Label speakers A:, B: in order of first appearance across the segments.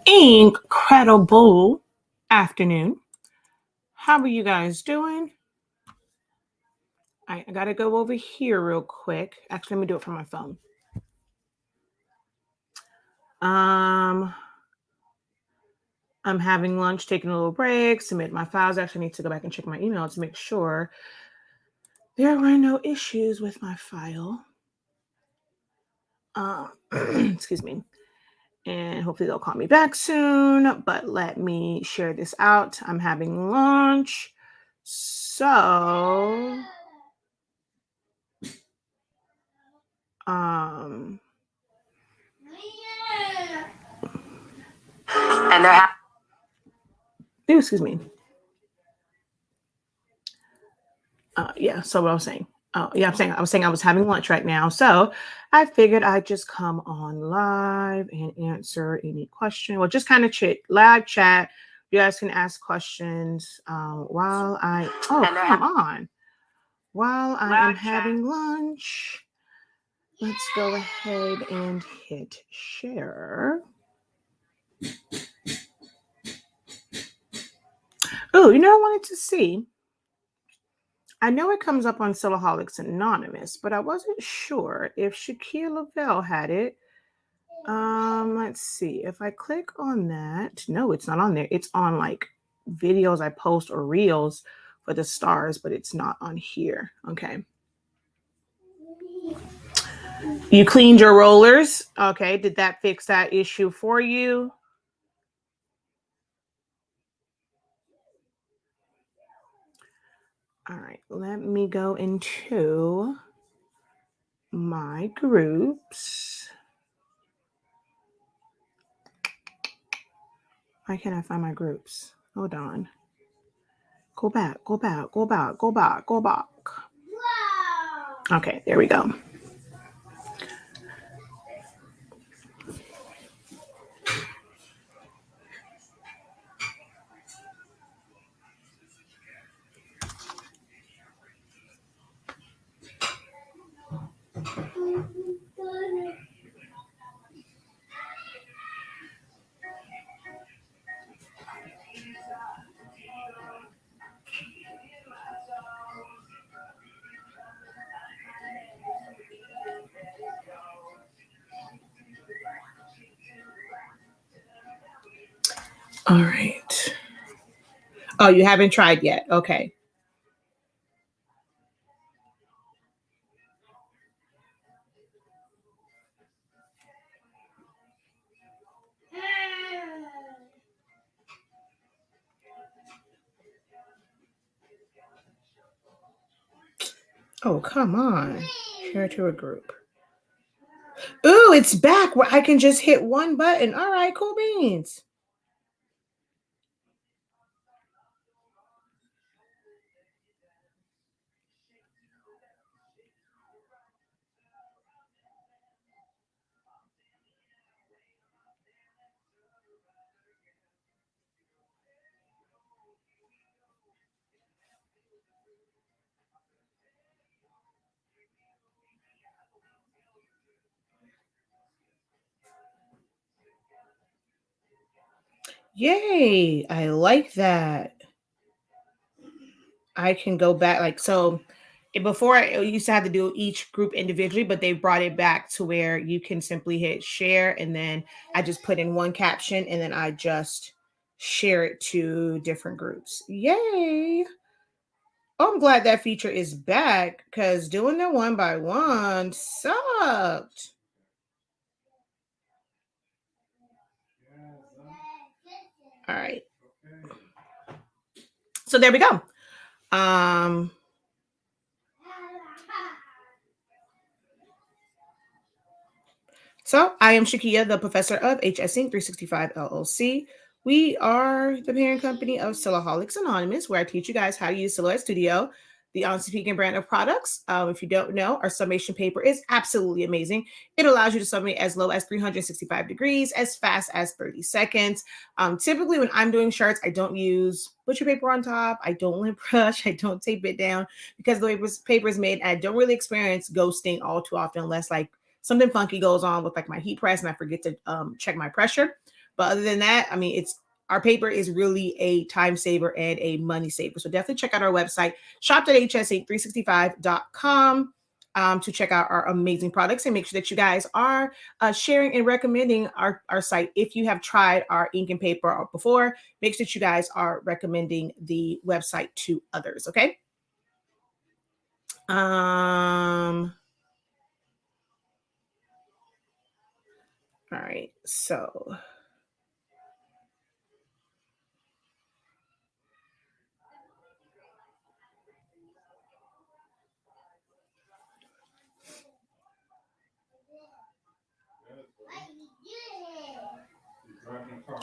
A: Incredible afternoon. How are you guys doing? I got to go over here real quick. Actually, let me do it from my phone. I'm having lunch, taking a little break, submit my files. Actually, I need to go back and check my email to make sure there were no issues with my file. Excuse me. And hopefully they'll call me back soon. But let me share this out. I'm having lunch. So, and they're excuse me. Yeah, so what I was saying. I was saying I was having lunch right now. So I figured I'd just come on live and answer any question. Well, just kind of live chat. You guys can ask questions while I While I am having lunch. Let's go ahead and hit share. Oh, I wanted to see. I know it comes up on Silaholics Anonymous, but I wasn't sure if Shakia Lavelle had it. Let's see. If I click on that, no, it's not on there. It's on like videos I post or reels for the stars, but it's not on here. Okay. You cleaned your rollers. Okay. Did that fix that issue for you? All right. Let me go into my groups. Why can't I find my groups? Hold on. Go back. Okay, there we go. All right. Oh, you haven't tried yet. Okay. Oh, come on. Share to a group. Ooh, it's back where I can just hit one button. All right, cool beans. Yay, I like that. I can go back so before I used to have to do each group individually, but they brought it back to where you can simply hit share and then I just put in one caption and then I just share it to different groups. Yay. Oh, I'm glad that feature is back because doing it one by one sucked. All right. So there we go. So I am Shakia, the professor of HSINK365 LLC. We are the parent company of Silaholics Anonymous, where I teach you guys how to use Silhouette Studio, the SpINKing brand of products. If you don't know, our summation paper is absolutely amazing. It allows you to sublimate as low as 365 degrees, as fast as 30 seconds. Typically, when I'm doing shirts, I don't use butcher paper on top. I don't lint brush. I don't tape it down because the way paper is made. I don't really experience ghosting all too often unless like something funky goes on with like my heat press and I forget to check my pressure. But other than that, I mean, our paper is really a time saver and a money saver. So definitely check out our website, shop.hsink365.com. To check out our amazing products, and make sure that you guys are sharing and recommending our site. If you have tried our ink and paper before, make sure that you guys are recommending the website to others. Okay. All right. So.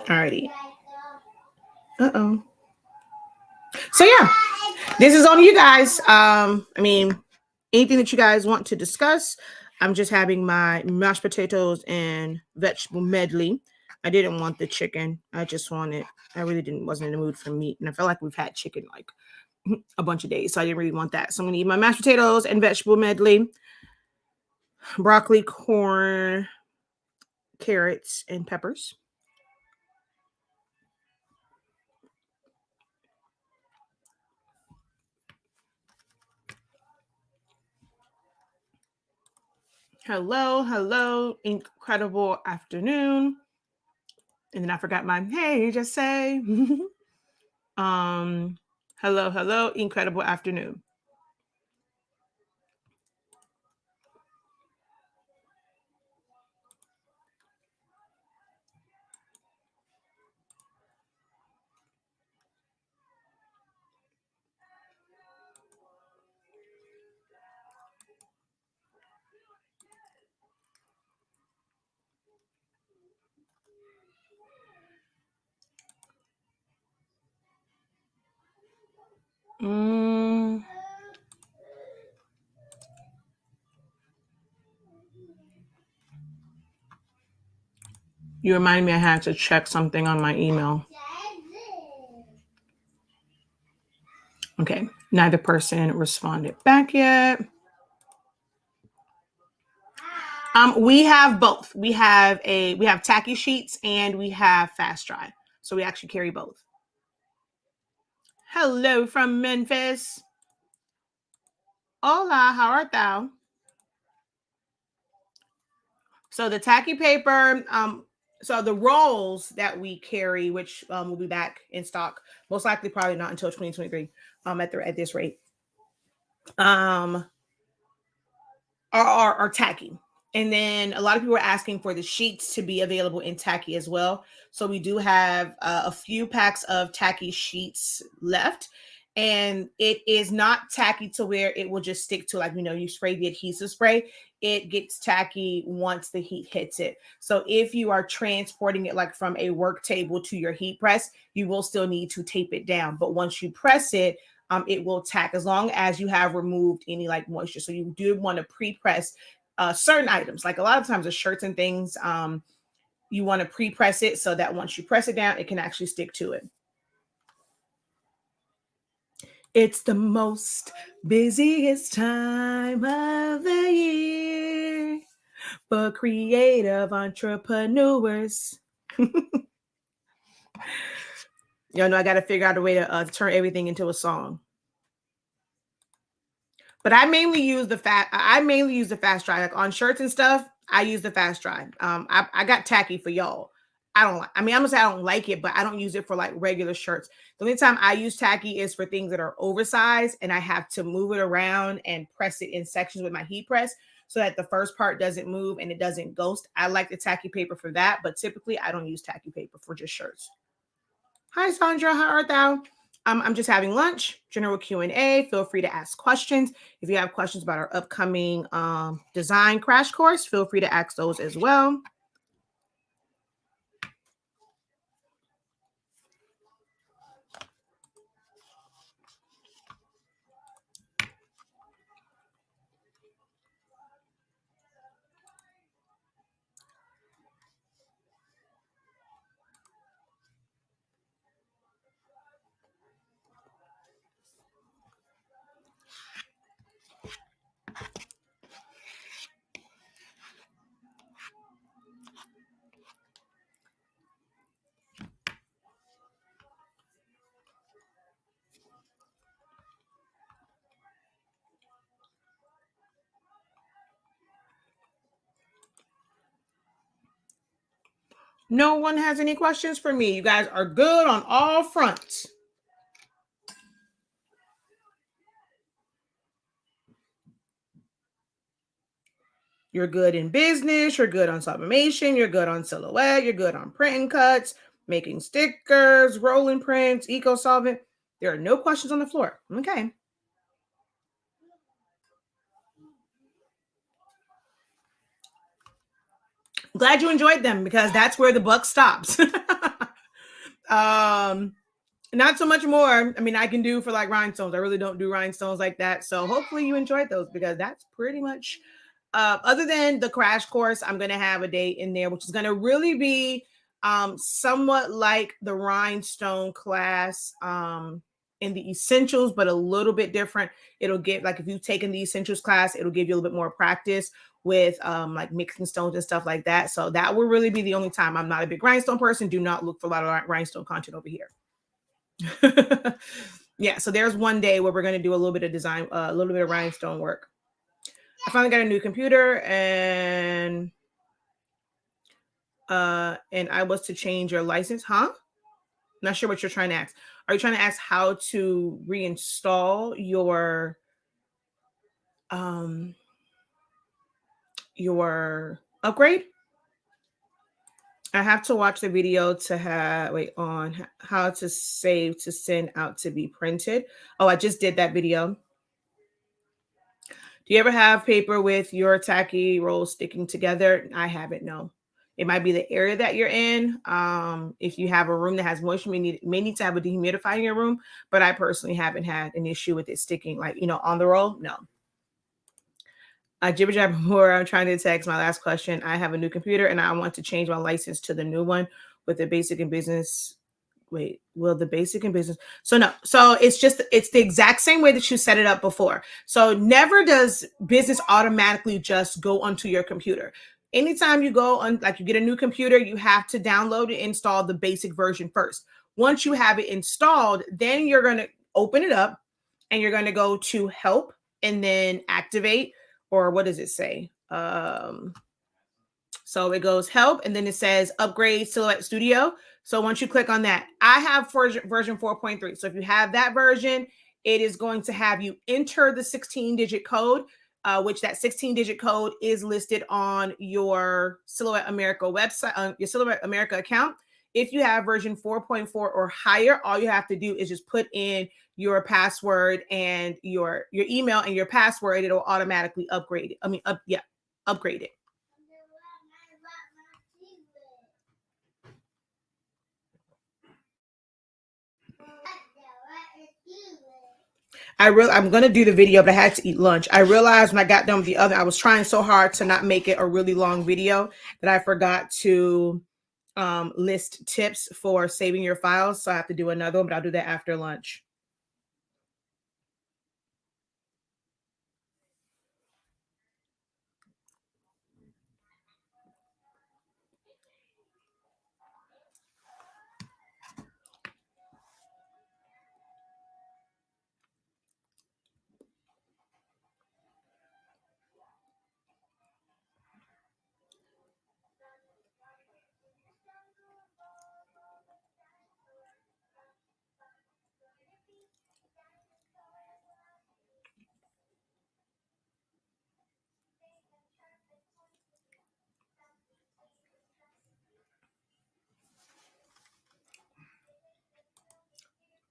A: Alrighty. Uh-oh. So yeah, this is on you guys. I mean, anything that you guys want to discuss. I'm just having my mashed potatoes and vegetable medley. I didn't want the chicken. I wasn't in the mood for meat. And I feel like we've had chicken like a bunch of days. So I didn't really want that. So I'm gonna eat my mashed potatoes and vegetable medley, broccoli, corn, carrots, and peppers. Hello, incredible afternoon. And then I forgot my hey, just say hello, incredible afternoon. You reminded me I had to check something on my email. Okay, neither person responded back yet. We have both. We have tacky sheets and we have fast dry. So we actually carry both. Hello from Memphis. Hola, how art thou? So the tacky paper, so the rolls that we carry, which will be back in stock, most likely probably not until 2023, at this rate, are tacky. And then a lot of people are asking for the sheets to be available in tacky as well. So we do have a few packs of tacky sheets left. And it is not tacky to where it will just stick to, like, you spray the adhesive spray. It gets tacky once the heat hits it. So if you are transporting it like from a work table to your heat press, you will still need to tape it down. But once you press it, it will tack as long as you have removed any like moisture. So you do want to pre-press certain items, like a lot of times the shirts and things. You want to pre-press it so that once you press it down, it can actually stick to it. It's the most busiest time of the year for creative entrepreneurs. I got to figure out a way to turn everything into a song. But I mainly use the fast dry. Like on shirts and stuff, I use the fast dry. I got tacky for y'all. I'm gonna say I don't like it, but I don't use it for like regular shirts. The only time I use tacky is for things that are oversized and I have to move it around and press it in sections with my heat press so that the first part doesn't move and it doesn't ghost. I like the tacky paper for that, but typically I don't use tacky paper for just shirts. Hi, Sandra. How art thou? I'm just having lunch, general Q&A. Feel free to ask questions. If you have questions about our upcoming design crash course, feel free to ask those as well. No one has any questions for me. You guys are good on all fronts. You're good in business. You're good on sublimation. You're good on silhouette. You're good on printing cuts, making stickers, rolling prints, eco solvent. There are no questions on the floor. Okay. Glad you enjoyed them because that's where the buck stops. Not so much more. I mean, I can do for like rhinestones. I really don't do rhinestones like that. So hopefully you enjoyed those because that's pretty much other than the crash course, I'm going to have a date in there, which is going to really be somewhat like the rhinestone class in the essentials, but a little bit different. It'll get like if you've taken the essentials class, it'll give you a little bit more practice with like mixing stones and stuff like that. So that will really be the only time. I'm not a big rhinestone person. Do not look for a lot of rhinestone content over here. Yeah, so there's one day where we're going to do a little bit of design, a little bit of rhinestone work. I finally got a new computer and I was to change your license, huh? Not sure what you're trying to ask. Are you trying to ask how to reinstall your upgrade? I have to watch the video to have on how to save to send out to be printed. Oh, I just did that video. Do you ever have paper with your tacky rolls sticking together? I haven't, no. It might be the area that you're in. If you have a room that has moisture, you may need to have a dehumidifier in your room, but I personally haven't had an issue with it sticking like, on the roll. No. Jibber jabber more. I'm trying to text my last question. I have a new computer and I want to change my license to the new one with the basic and business. Wait, will the basic and business? So no, so it's the exact same way that you set it up before. So never does business automatically just go onto your computer. Anytime you go on, like you get a new computer, you have to download and install the basic version first. Once you have it installed, then you're going to open it up and you're going to go to help and then activate, or what does it say? So it goes help and then it says upgrade Silhouette Studio. So once you click on that, I have version 4.3. So if you have that version, it is going to have you enter the 16-digit code, which that 16-digit code is listed on your Silhouette America website, on your Silhouette America account. If you have version 4.4 or higher, all you have to do is just put in your password and your email and your password. It'll automatically upgrade it. Upgrade it. I'm gonna do the video, but I had to eat lunch. I realized when I got done with the other, I was trying so hard to not make it a really long video that I forgot to list tips for saving your files. So I have to do another one, but I'll do that after lunch.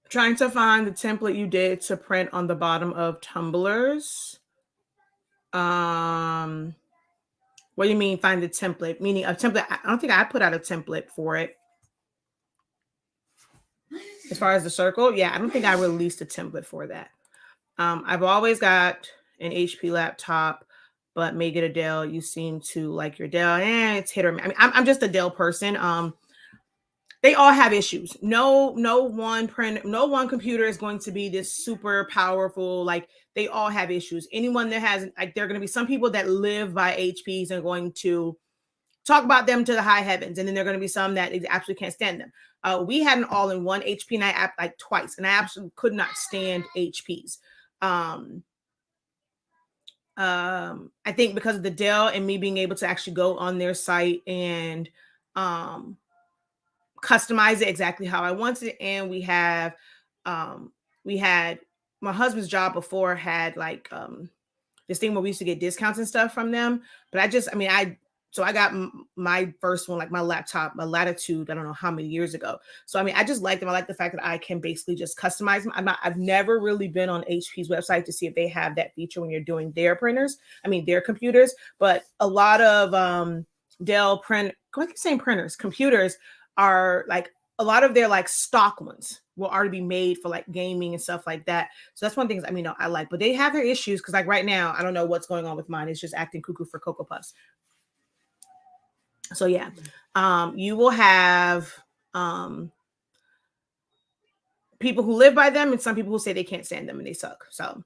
A: Trying to find the template you did to print on the bottom of tumblers. What do you mean find the template? Meaning a template? I don't think I put out a template for it. As far as the circle, yeah, I don't think I released a template for that. I've always got an HP laptop, but may get a Dell. You seem to like your Dell. It's hit or miss. I mean, I'm just a Dell person. They all have issues. No one computer is going to be this super powerful. Like they all have issues. Anyone that has, like, there are going to be some people that live by HPs and going to talk about them to the high heavens, and then there are going to be some that absolutely can't stand them. We had an all-in-one HP, and I like twice, and I absolutely could not stand HPs. I think because of the Dell and me being able to actually go on their site and customize it exactly how I wanted it. And we had my husband's job before had like this thing where we used to get discounts and stuff from them. But I got my first one, like my laptop, my Latitude, I don't know how many years ago. So, I just like them. I like the fact that I can basically just customize them. I've never really been on HP's website to see if they have that feature when you're doing their printers. Their computers, but a lot of Dell I keep saying printers, computers are like, a lot of their like stock ones will already be made for like gaming and stuff like that. So that's one thing I like, but they have their issues because like right now, I don't know what's going on with mine. It's just acting cuckoo for Cocoa Puffs. So yeah, you will have people who live by them and some people who say they can't stand them and they suck. So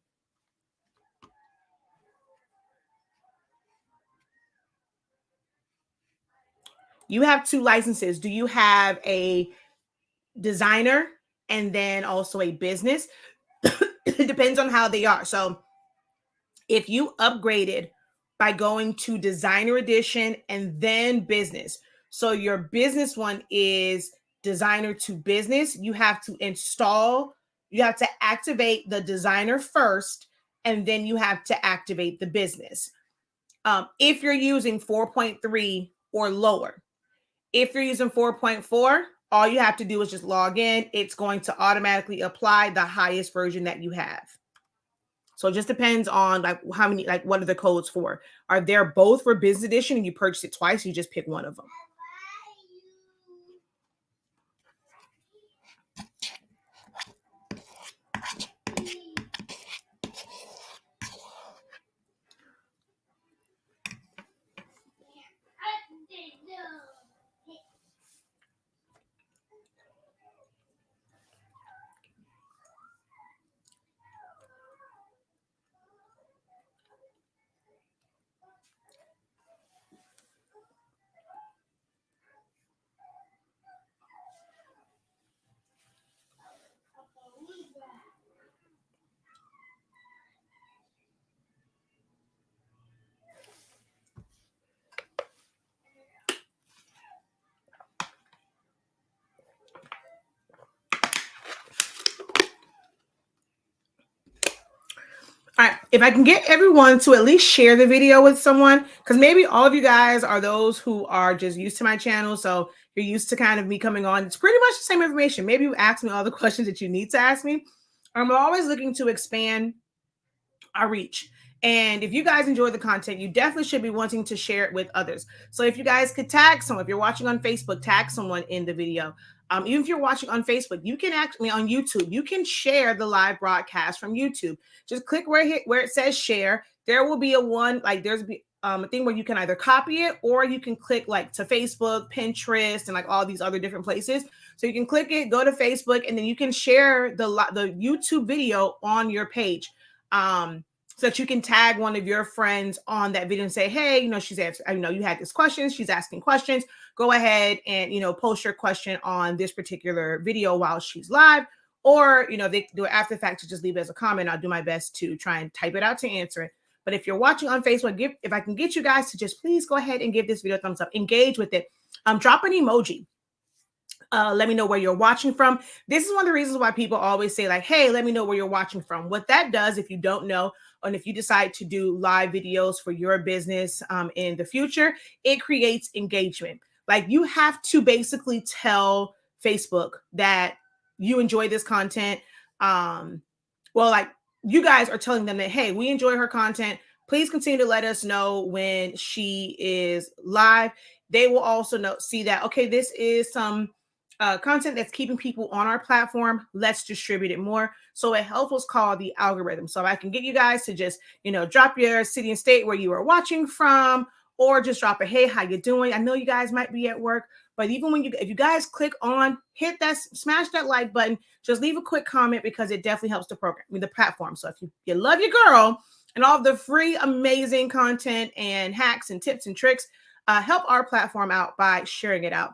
A: you have 2 licenses. Do you have a designer and then also a business? It depends on how they are. So if you upgraded by going to designer edition and then business, so your business one is designer to business, you have to activate the designer first, and then you have to activate the business. If you're using 4.3 or lower, if you're using 4.4, all you have to do is just log in. It's going to automatically apply the highest version that you have. So it just depends on like how many, like what are the codes for? Are there both for business edition and you purchase it twice? You just pick one of them. All right, if I can get everyone to at least share the video with someone, because maybe all of you guys are those who are just used to my channel. So you're used to kind of me coming on. It's pretty much the same information. Maybe you ask me all the questions that you need to ask me. I'm always looking to expand our reach. And if you guys enjoy the content, you definitely should be wanting to share it with others. So if you guys could tag someone, if you're watching on Facebook, tag someone in the video. Even if you're watching on Facebook, you can actually on YouTube, you can share the live broadcast from YouTube. Just click where it says share. There will be a thing where you can either copy it or you can click like to Facebook, Pinterest, and like all these other different places. So you can click it, go to Facebook, and then you can share the YouTube video on your page. So that you can tag one of your friends on that video and say, hey, she's answering, you had this question, she's asking questions. Go ahead and, post your question on this particular video while she's live. Or, they do it after the fact to just leave it as a comment. I'll do my best to try and type it out to answer it. But if you're watching on Facebook, if I can get you guys to just please go ahead and give this video a thumbs up, engage with it. Drop an emoji. Let me know where you're watching from. This is one of the reasons why people always say like, hey, let me know where you're watching from. What that does, if you don't know, and if you decide to do live videos for your business in the future, it creates engagement. Like you have to basically tell Facebook that you enjoy this content. Like you guys are telling them that, hey, we enjoy her content. Please continue to let us know when she is live. They will also see that, okay, this is some content that's keeping people on our platform. Let's distribute it more. So it helps us call the algorithm. So I can get you guys to just, drop your city and state where you are watching from, or just drop a, hey, how you doing? I know you guys might be at work, but even if you guys click on, smash that like button, just leave a quick comment because it definitely helps the platform. So if you love your girl and all of the free, amazing content and hacks and tips and tricks, help our platform out by sharing it out.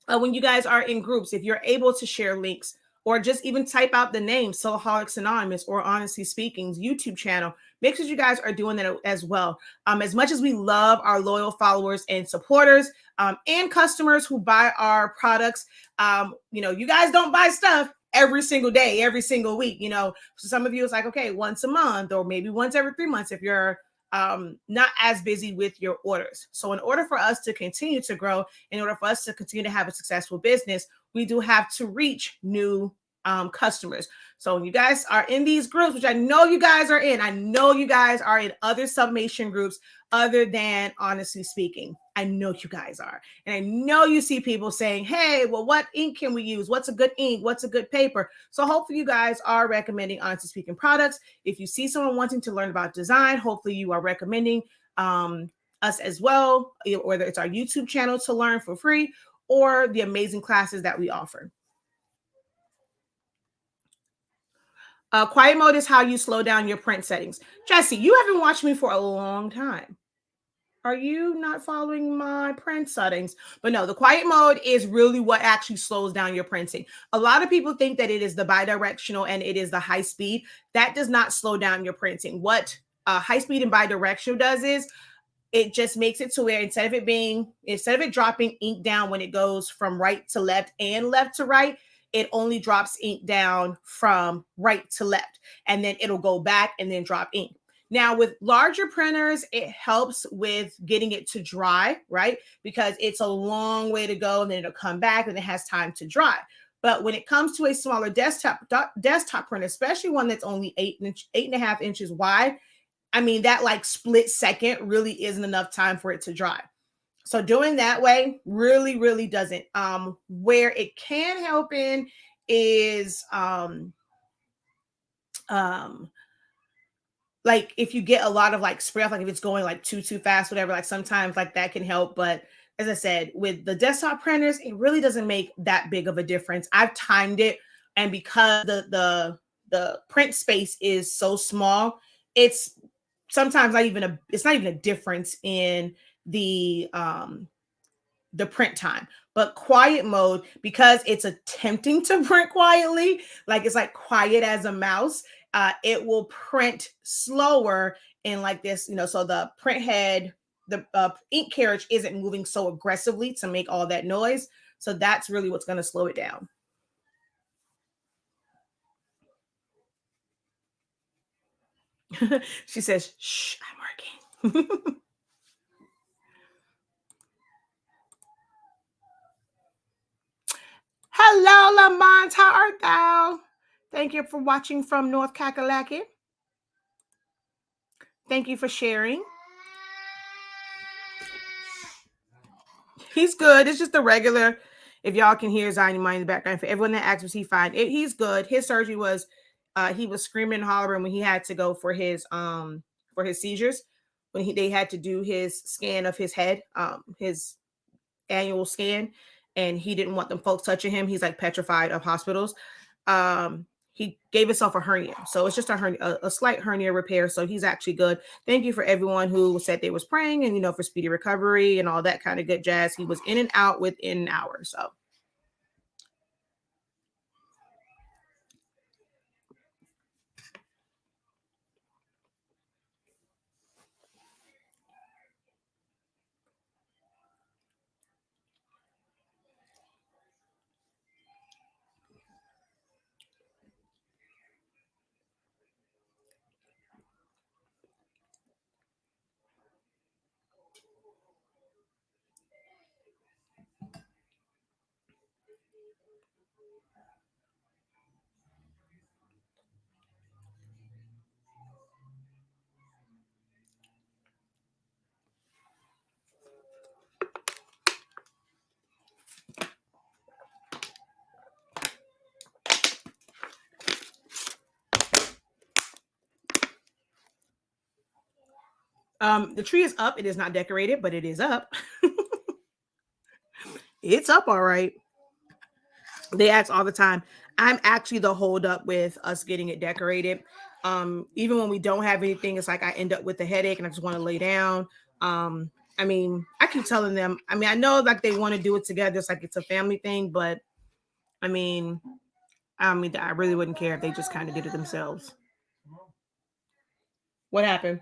A: When you guys are in groups, if you're able to share links or just even type out the name Sillaholics Anonymous or Honestly Speaking's YouTube channel. Make sure you guys are doing that as well. As much as we love our loyal followers and supporters and customers who buy our products, you guys don't buy stuff every single day, every single week. So some of you, it's like, okay, once a month or maybe once every 3 months if you're not as busy with your orders. So in order for us to continue to grow, in order for us to continue to have a successful business, we do have to reach new customers. So when you guys are in these groups, which I know you guys are in, I know you guys are in other sublimation groups other than Honestly Speaking. I know you guys are. And I know you see people saying, hey, well, what ink can we use? What's a good ink? What's a good paper? So hopefully you guys are recommending Honestly Speaking products. If you see someone wanting to learn about design, hopefully you are recommending us as well, whether it's our YouTube channel to learn for free or the amazing classes that we offer. Quiet mode is how you slow down your print settings. Jesse, you haven't watched me for a long time. Are you not following my print settings? But no, the quiet mode is really what actually slows down your printing. A lot of people think that it is the bidirectional and it is the high speed. That does not slow down your printing. What high speed and bidirectional does is it just makes it to where instead of it dropping ink down when it goes from right to left and left to right, it only drops ink down from right to left, and then it'll go back and then drop ink. Now with larger printers, it helps with getting it to dry, right? Because it's a long way to go and then it'll come back and it has time to dry. But when it comes to a smaller desktop printer, especially one that's only 8.5 inches wide, I mean, that like split second really isn't enough time for it to dry. So doing that way really, really doesn't. Where it can help in is like if you get a lot of like spray off, like if it's going like too fast, whatever, like sometimes like that can help. But as I said, with the desktop printers, it really doesn't make that big of a difference. I've timed it, and because the print space is so small, it's sometimes it's not even a difference in the print time. But quiet mode, because it's attempting to print quietly, like it's like quiet as a mouse, it will print slower in like this, so the print head, the ink carriage isn't moving so aggressively to make all that noise. So that's really what's going to slow it down. She says, shh, I'm working. Hello, Lamont. How art thou? Thank you for watching from North Kakalaki. Thank you for sharing. He's good. It's just the regular. If y'all can hear Zion in the background, for everyone that asks, was he fine? He's good. His surgery was, he was screaming and hollering when he had to go for his seizures. When they had to do his scan of his head, his annual scan, and he didn't want them folks touching him. He's like petrified of hospitals. He gave himself a hernia. So it's just a slight hernia repair. So he's actually good. Thank you for everyone who said they was praying and, for speedy recovery and all that kind of good jazz. He was in and out within an hour. So. The tree is up. It is not decorated, but it is up. It's up all right. They ask all the time. I'm actually the hold up with us getting it decorated. Even when we don't have anything, it's like I end up with a headache and I just want to lay down. I keep telling them, I know like they want to do it together. It's like it's a family thing, but I mean, I really wouldn't care if they just kind of did it themselves. What happened?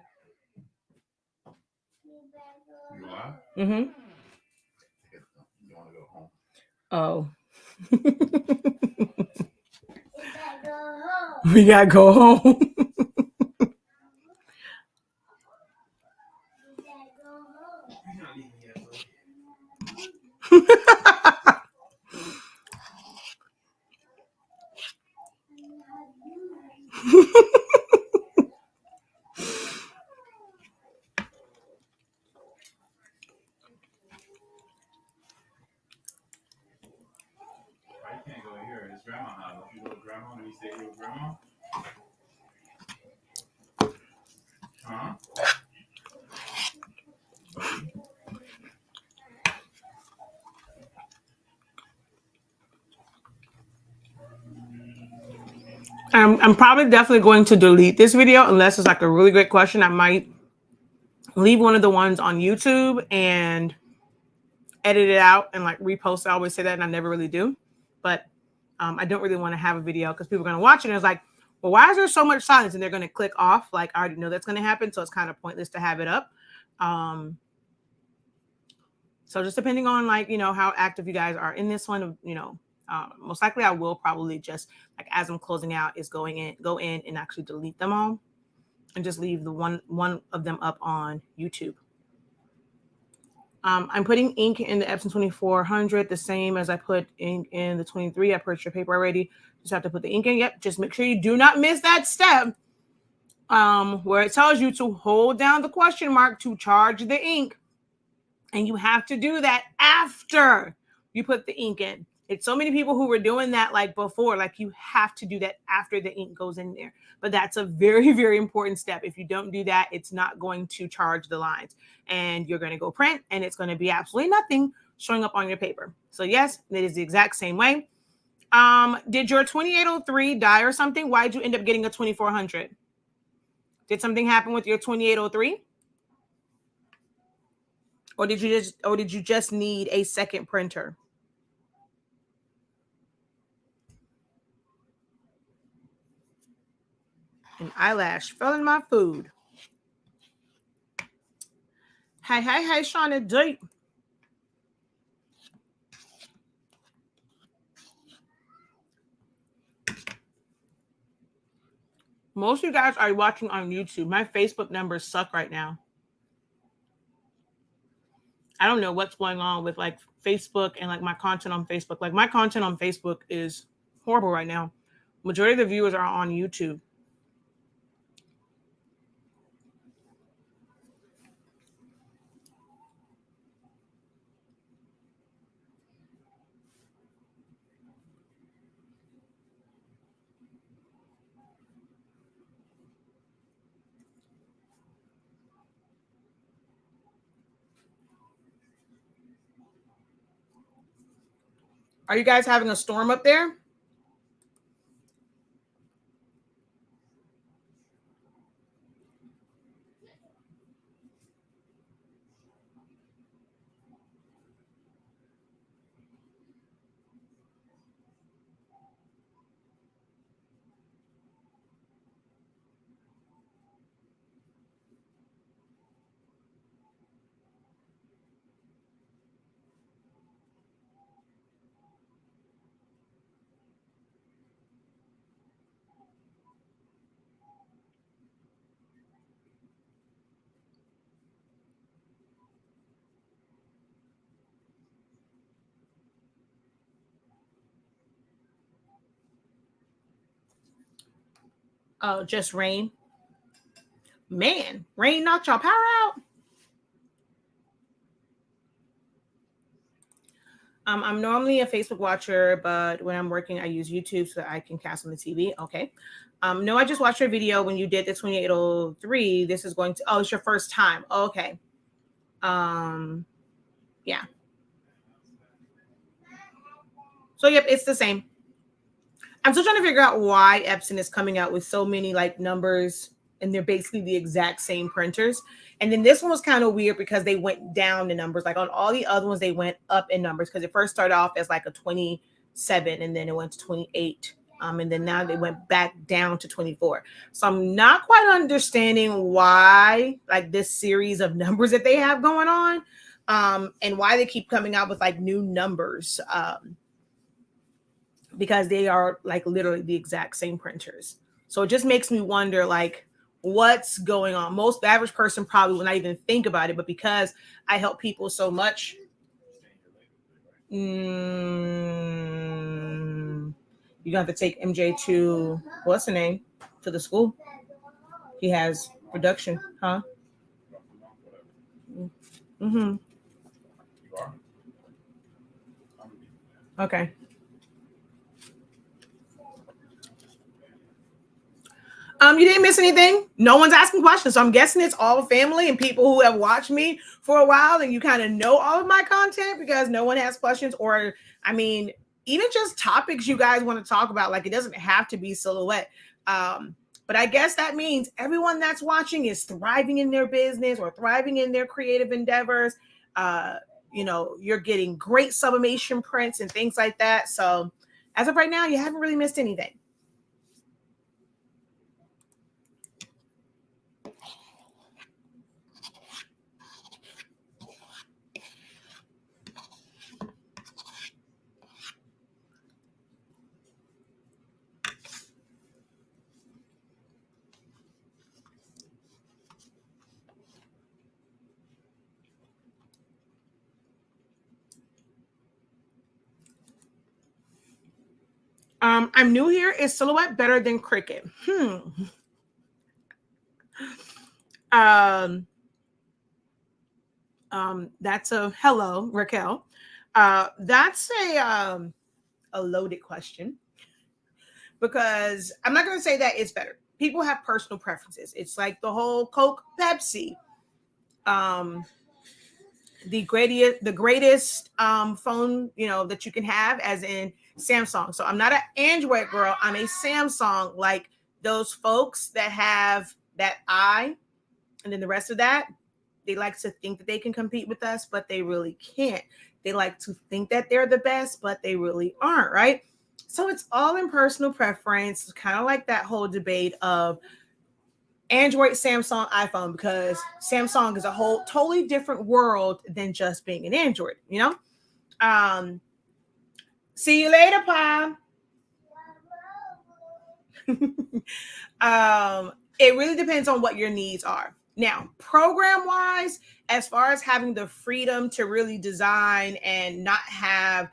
A: Mm-hmm. Oh. We gotta go home.
B: Can't go here. It's grandma house. If you go to grandma and you stay here with grandma. Huh?
A: I'm probably definitely going to delete this video unless it's like a really great question. I might leave one of the ones on YouTube and edit it out and like repost. I always say that and I never really do. But I don't really want to have a video because people are going to watch it and it's like, well, why is there so much silence? And they're going to click off. Like, I already know that's going to happen. So it's kind of pointless to have it up. So just depending on like, you know, how active you guys are in this one, you know, most likely I will probably just like as I'm closing out is go in and actually delete them all and just leave the one of them up on YouTube. I'm putting ink in the Epson 2400 the same as I put ink in the 23. I purchased your paper already. Just have to put the ink in. Yep. Just make sure you do not miss that step where it tells you to hold down the question mark to charge the ink. And you have to do that after you put the ink in. It's so many people who were doing that like before, like you have to do that after the ink goes in there. But that's a very, very important step. If you don't do that, it's not going to charge the lines and you're going to go print and it's going to be absolutely nothing showing up on your paper. So yes, it is the exact same way. Did your 2803 die or something? Why did you end up getting a 2400? Did something happen with your 2803? Or did you just need a second printer? An eyelash fell in my food. Hey, Shauna D. Most of you guys are watching on YouTube. My Facebook numbers suck right now. I don't know what's going on with like Facebook and like my content on Facebook. Like my content on Facebook is horrible right now. Majority of the viewers are on YouTube. Are you guys having a storm up there? Oh, just rain. Man, rain knocked y'all power out. I'm normally a Facebook watcher, but when I'm working, I use YouTube so that I can cast on the TV. Okay. No, I just watched your video when you did the 2803. This is going to, oh, it's your first time. Okay. Yeah. So, yep, it's the same. I'm still trying to figure out why Epson is coming out with so many like numbers and they're basically the exact same printers. And then this one was kind of weird because they went down in numbers. Like on all the other ones, they went up in numbers because it first started off as like a 27 and then it went to 28. And then now they went back down to 24. So I'm not quite understanding why, like, this series of numbers that they have going on, and why they keep coming out with like new numbers, because they are like literally the exact same printers. So it just makes me wonder, like, what's going on. Most the average person probably will not even think about it, but because I help people so much, you have to take MJ to, what's the name, to the school. He has production, huh? Mm-hmm. Okay. You didn't miss anything. No one's asking questions. So I'm guessing it's all family and people who have watched me for a while, and you kind of know all of my content because no one has questions. Or, I mean, even just topics you guys want to talk about. Like, it doesn't have to be silhouette. But I guess that means everyone that's watching is thriving in their business or thriving in their creative endeavors. You're getting great sublimation prints and things like that. So as of right now, you haven't really missed anything. I'm new here. Is silhouette better than Cricut? That's a hello, Raquel. That's a loaded question, because I'm not going to say that it's better. People have personal preferences. It's like the whole Coke, Pepsi. Um, the greatest phone that you can have, as in Samsung. So I'm not an Android girl, I'm a Samsung, like those folks that have that I, and then the rest of that, they like to think that they can compete with us, but they really can't. They like to think that they're the best, but they really aren't, right? So it's all in personal preference. It's kind of like that whole debate of Android, Samsung, iPhone, because Samsung is a whole totally different world than just being an Android, Um, see you later, Pa. It really depends on what your needs are. Now, program wise, as far as having the freedom to really design and not have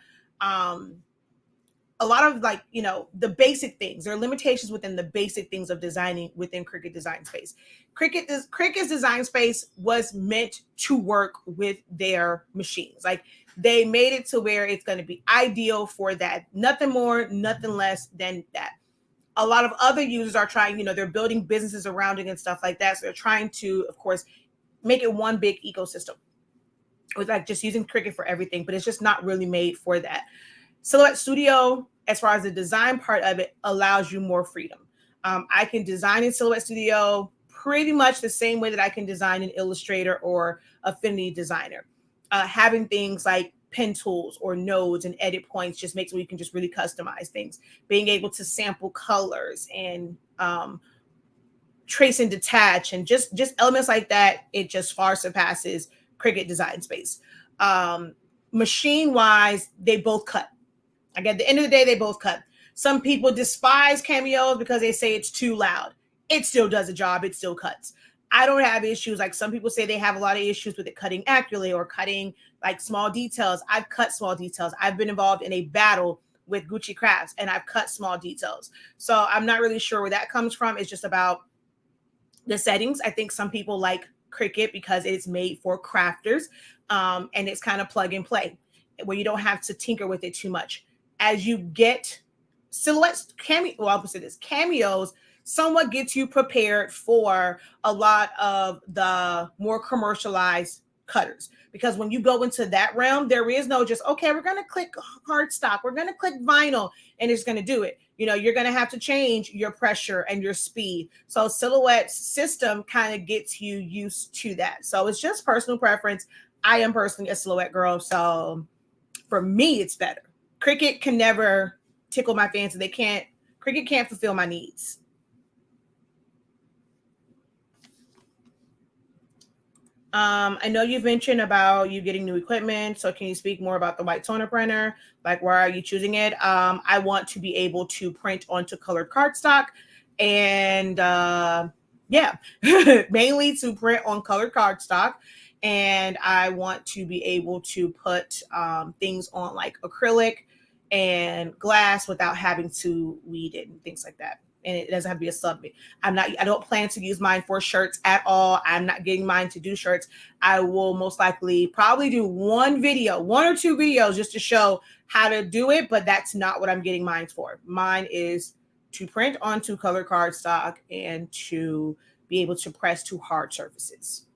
A: a lot of, like, the basic things, there are limitations within the basic things of designing within Cricut Design Space. Cricut's design space was meant to work with their machines. Like, they made it to where it's going to be ideal for that. Nothing more, nothing less than that. A lot of other users are trying, they're building businesses around it and stuff like that. So they're trying to, of course, make it one big ecosystem with, like, just using Cricut for everything, but it's just not really made for that. Silhouette Studio, as far as the design part of it, allows you more freedom. I can design in Silhouette Studio pretty much the same way that I can design in Illustrator or Affinity Designer. Having things like pen tools or nodes and edit points just makes it where you can just really customize things. Being able to sample colors and trace and detach and just elements like that, it just far surpasses Cricut Design Space. Machine wise, they both cut. Like, at the end of the day, they both cut. Some people despise cameos because they say it's too loud. It still does a job. It still cuts. I don't have issues. Like, some people say they have a lot of issues with it cutting accurately or cutting like small details. I've cut small details. I've been involved in a battle with Gucci Crafts and I've cut small details. So I'm not really sure where that comes from. It's just about the settings. I think some people like Cricut because it's made for crafters, and it's kind of plug and play where you don't have to tinker with it too much. As you get silhouettes, I'll say this, cameos somewhat gets you prepared for a lot of the more commercialized cutters. Because when you go into that realm, there is no just, okay, we're going to click cardstock, we're going to click vinyl, and it's going to do it. You're going to have to change your pressure and your speed. So Silhouette's system kind of gets you used to that. So it's just personal preference. I am personally a Silhouette girl. So for me, it's better. Cricut can never tickle my fancy. They can't Cricut can't fulfill my needs. I know you've mentioned about you getting new equipment. So can you speak more about the white toner printer? Like, why are you choosing it? I want to be able to print onto colored cardstock, and yeah, mainly to print on colored cardstock. And I want to be able to put things on like acrylic and glass without having to weed it and things like that. And it doesn't have to be a sub. I don't plan to use mine for shirts at all. I'm not getting mine to do shirts. I will most likely probably do one or two videos just to show how to do it, but that's not what I'm getting mine for. Mine is to print onto color cardstock and to be able to press to hard surfaces.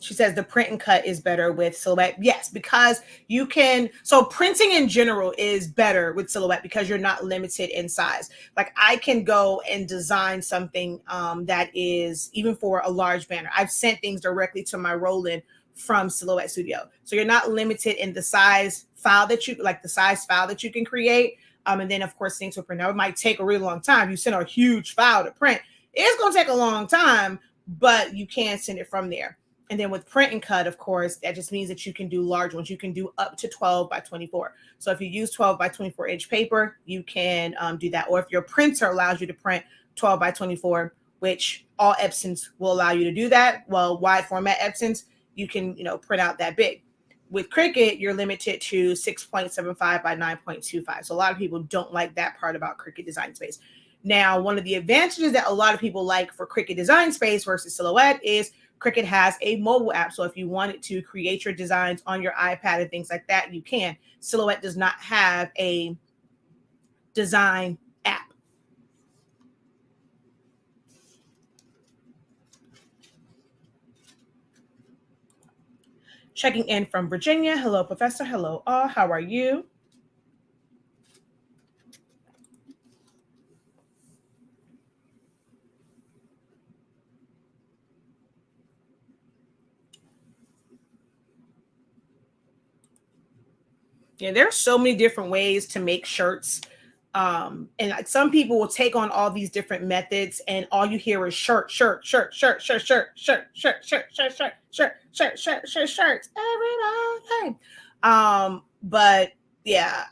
A: She says the print and cut is better with Silhouette. Yes, because you can. So printing in general is better with Silhouette because you're not limited in size. Like I can go and design something that is even for a large banner. I've sent things directly to my Roland from Silhouette Studio. So you're not limited in the size file that you like, the size file that you can create. And then of course things will print. Now it might take a really long time. You send a huge file to print. It's going to take a long time, but you can send it from there. And then with print and cut, of course, that just means that you can do large ones. You can do up to 12 by 24. So if you use 12 by 24 inch paper, you can do that. Or if your printer allows you to print 12 by 24, which all Epsons will allow you to do that. Well, wide format Epsons, you can, print out that big. With Cricut, you're limited to 6.75 by 9.25. So a lot of people don't like that part about Cricut Design Space. Now, one of the advantages that a lot of people like for Cricut Design Space versus Silhouette is Cricut has a mobile app. So if you wanted to create your designs on your iPad and things like that, you can. Silhouette does not have a design app. Checking in from Virginia. Hello, Professor. Hello, all. How are you? Yeah, there are so many different ways to make shirts. And like some people will take on all these different methods, and all you hear is shirts every day. But yeah,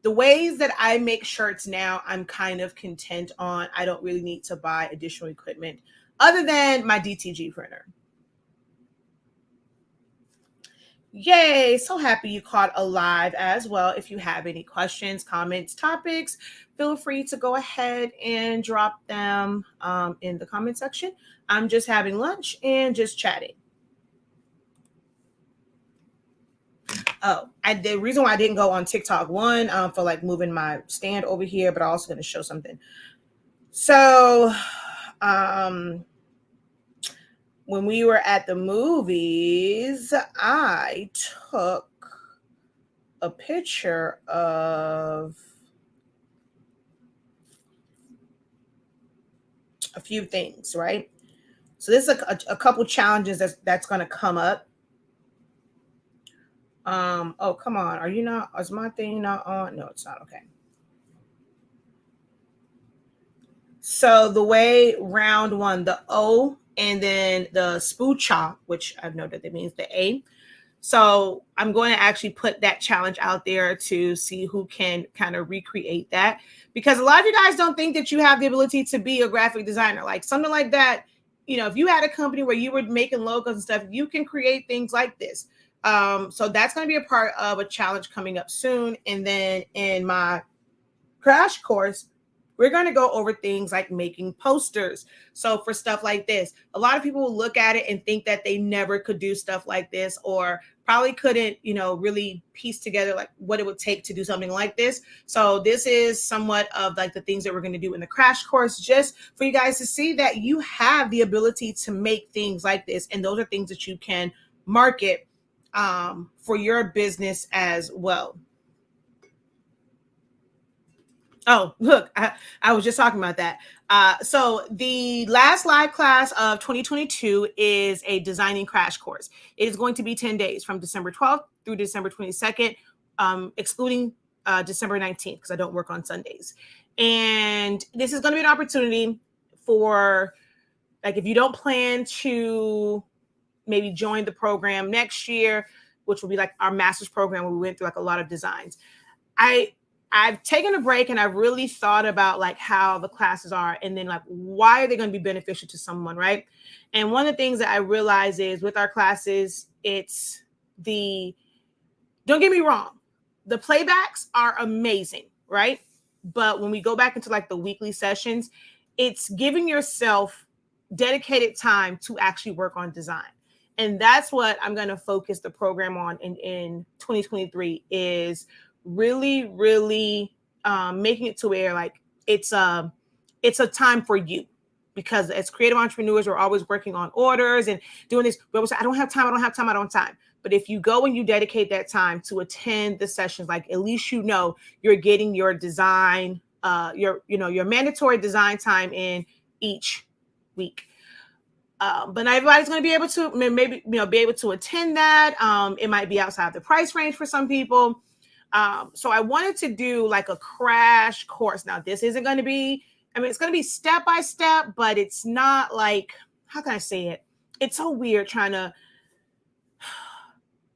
A: the ways that I make shirts now, I'm kind of content on. I don't really need to buy additional equipment other than my DTG printer. Yay, so happy you caught alive as well. If you have any questions, comments, topics, feel free to go ahead and drop them in the comment section. I'm just having lunch and just chatting. Oh, the reason why I didn't go on TikTok, one, for like moving my stand over here, but I'm also going to show something. So, when we were at the movies, I took a picture of a few things, right? So this is a couple challenges that's going to come up. Oh, come on. Are you not? Is my thing not on? No, it's not. Okay. So the way round one, the O, and then the spoocha, which I've noted that means the A. So I'm going to actually put that challenge out there to see who can kind of recreate that, because a lot of you guys don't think that you have the ability to be a graphic designer, like something like that. If you had a company where you were making logos and stuff, you can create things like this. So that's going to be a part of a challenge coming up soon. And then in my crash course, we're going to go over things like making posters. So for stuff like this, a lot of people will look at it and think that they never could do stuff like this, or probably couldn't, really piece together like what it would take to do something like this. So this is somewhat of like the things that we're going to do in the crash course, just for you guys to see that you have the ability to make things like this. And those are things that you can market for your business as well. Oh, look, I was just talking about that. So the last live class of 2022 is a designing crash course. It is going to be 10 days from December 12th through December 22nd, excluding December 19th, because I don't work on Sundays. And this is going to be an opportunity for, like, if you don't plan to maybe join the program next year, which will be like our master's program where we went through like a lot of designs. I've taken a break and I've really thought about like how the classes are and then like why are they going to be beneficial to someone, right? And one of the things that I realize is with our classes, it's the, don't get me wrong, the playbacks are amazing, right? But when we go back into like the weekly sessions, it's giving yourself dedicated time to actually work on design. And that's what I'm going to focus the program on in 2023 is really, really making it to where like it's a time for you. Because as creative entrepreneurs, we're always working on orders and doing this. We always say, I don't have time, I don't have time, I don't have time. But if you go and you dedicate that time to attend the sessions, like at least you know you're getting your design, your mandatory design time in each week. But not everybody's going to be able to maybe be able to attend that. It might be outside the price range for some people. So I wanted to do like a crash course. Now this isn't going to be, it's going to be step by step, but it's not like, how can I say it? It's so weird trying to,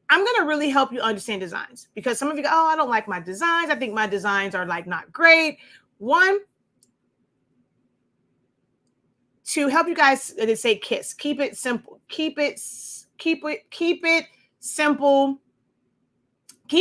A: I'm going to really help you understand designs because some of you go, oh, I don't like my designs. I think my designs are like not great. One, to help you guys, they say KISS, keep it simple, keep it simple, keep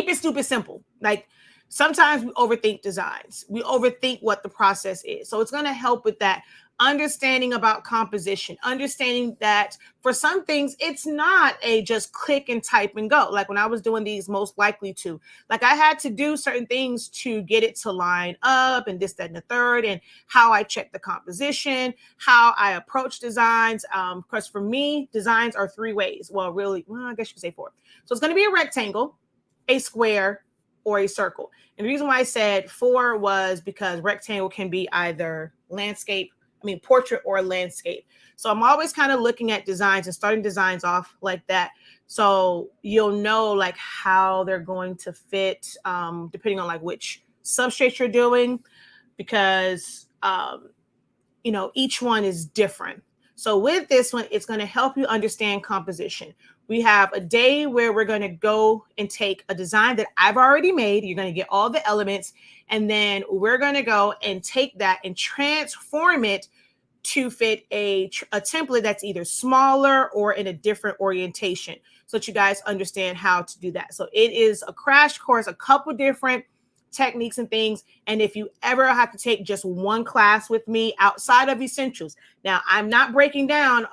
A: it stupid simple. Like sometimes we overthink designs. We overthink what the process is. So it's going to help with that understanding about composition, understanding that for some things, it's not a just click and type and go. Like when I was doing these most likely to, like I had to do certain things to get it to line up and this, that, and the third, and how I check the composition, how I approach designs. Because for me, designs are three ways. Well, I guess you could say four. So it's going to be a rectangle, a square, or a circle. And the reason why I said four was because rectangle can be either portrait or landscape. So I'm always kind of looking at designs and starting designs off like that. So you'll know like how they're going to fit depending on like which substrate you're doing because, each one is different. So with this one, it's going to help you understand composition. We have a day where we're going to go and take a design that I've already made. You're going to get all the elements, and then we're going to go and take that and transform it to fit a template that's either smaller or in a different orientation so that you guys understand how to do that. So it is a crash course, a couple different techniques and things. And if you ever have to take just one class with me outside of essentials, now I'm not breaking down,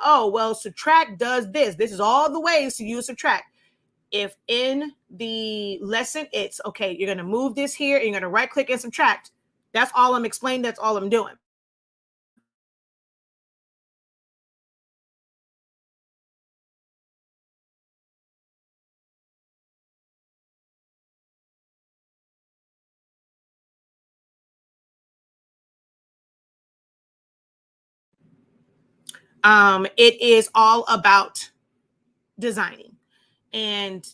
A: subtract does this. This is all the ways to use subtract. If in the lesson, it's okay, you're going to move this here, and you're going to right click and subtract. That's all I'm explaining. That's all I'm doing. It is all about designing and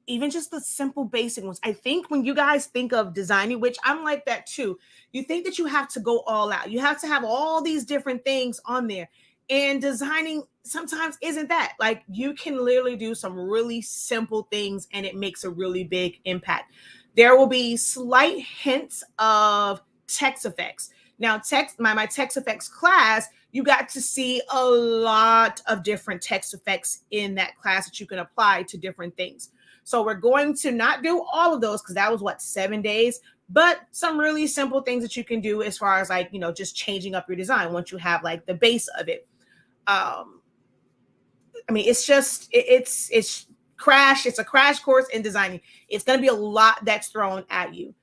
A: even just the simple basic ones. I think when you guys think of designing, which I'm like that too, you think that you have to go all out. You have to have all these different things on there. And designing sometimes isn't that. Like you can literally do some really simple things and it makes a really big impact. There will be slight hints of text effects. Now, my text effects class, you got to see a lot of different text effects in that class that you can apply to different things. So we're going to not do all of those because that was 7 days, but some really simple things that you can do as far as like, just changing up your design once you have like the base of it. It's just, it's crash. It's a crash course in designing. It's going to be a lot that's thrown at you.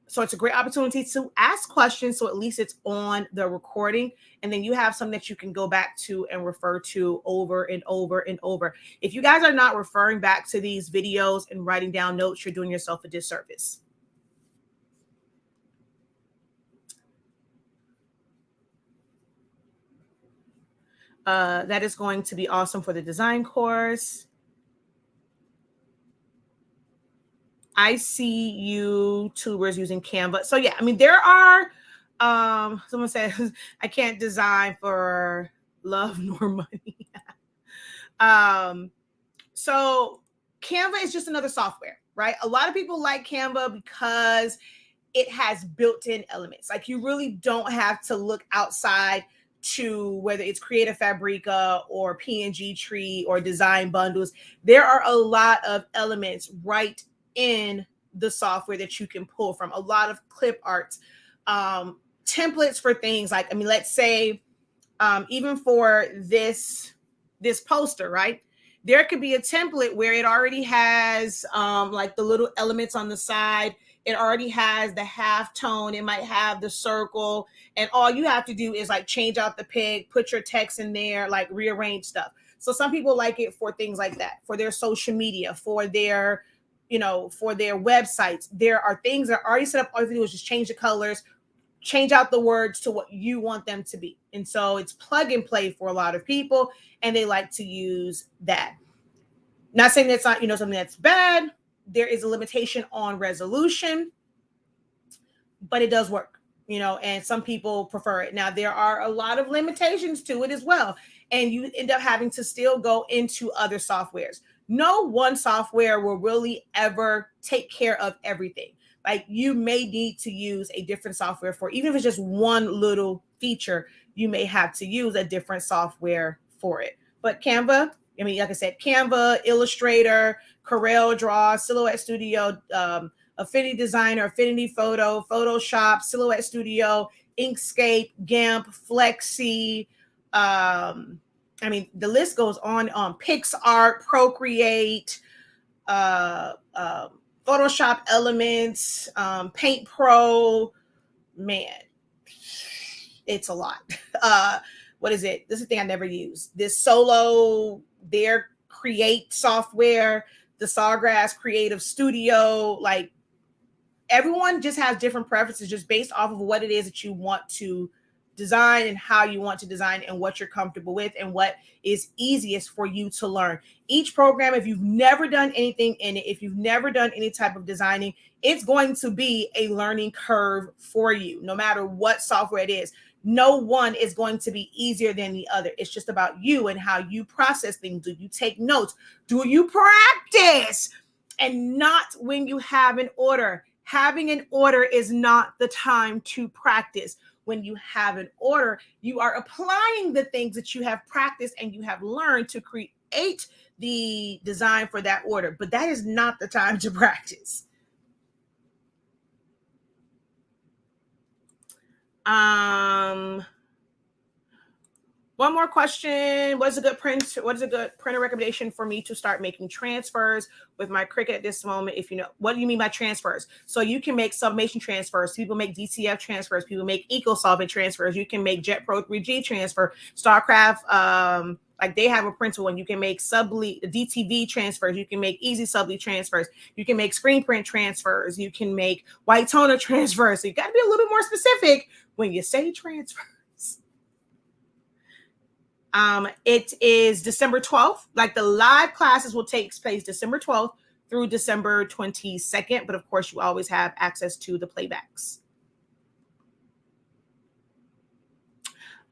A: So it's a great opportunity to ask questions. So at least it's on the recording. And then you have something that you can go back to and refer to over and over and over. If you guys are not referring back to these videos and writing down notes, you're doing yourself a disservice. That is going to be awesome for the design course. I see YouTubers using Canva. So yeah, I mean, there are, someone says, I can't design for love nor money. So Canva is just another software, right? A lot of people like Canva because it has built-in elements. Like you really don't have to look outside to whether it's Creative Fabrica or PNG Tree or Design Bundles. There are a lot of elements right in the software that you can pull from. A lot of clip arts, templates for things like, I mean, let's say even for this poster, right? There could be a template where it already has like the little elements on the side. It already has the half tone. It might have the circle. And all you have to do is like change out the pig, put your text in there, like rearrange stuff. So some people like it for things like that, for their social media, for their, for their websites. There are things that are already set up. All you have to do is just change the colors, change out the words to what you want them to be. And so it's plug and play for a lot of people, and they like to use that. Not saying that's not, something that's bad. There is a limitation on resolution, but it does work, and some people prefer it. Now, there are a lot of limitations to it as well, and you end up having to still go into other softwares. No one software will really ever take care of everything. Like you may need to use a different software for, even if it's just one little feature, you may have to use a different software for it. But Canva, I mean, like I said, Canva, Illustrator, Corel Draw, Silhouette Studio, Affinity Designer, Affinity Photo, Photoshop, Silhouette Studio, Inkscape, GIMP, Flexi. I mean, the list goes on. PixArt, Procreate, Photoshop Elements, Paint Pro. Man, it's a lot. What is it? This is the thing I never use. This Solo, their Create software, the Sawgrass Creative Studio. Like everyone just has different preferences just based off of what it is that you want to design and how you want to design and what you're comfortable with and what is easiest for you to learn. Each program, if you've never done anything in it, if you've never done any type of designing, it's going to be a learning curve for you, no matter what software it is. No one is going to be easier than the other. It's just about you and how you process things. Do you take notes? Do you practice? And not when you have an order. Having an order is not the time to practice. When you have an order, you are applying the things that you have practiced and you have learned to create the design for that order. But that is not the time to practice. One more question. What is a good printer recommendation for me to start making transfers with my Cricut at this moment? If you know, what do you mean by transfers? So you can make Sublimation transfers. People make DCF transfers. People make EcoSolvent transfers. You can make JetPro 3G transfer. StarCraft, like they have a printer one. You can make DTV transfers. You can make Easy Subli transfers. You can make screen print transfers. You can make white toner transfers. So you got to be a little bit more specific when you say transfer. It is December 12th. Like the live classes will take place December 12th through December 22nd. But of course, you always have access to the playbacks.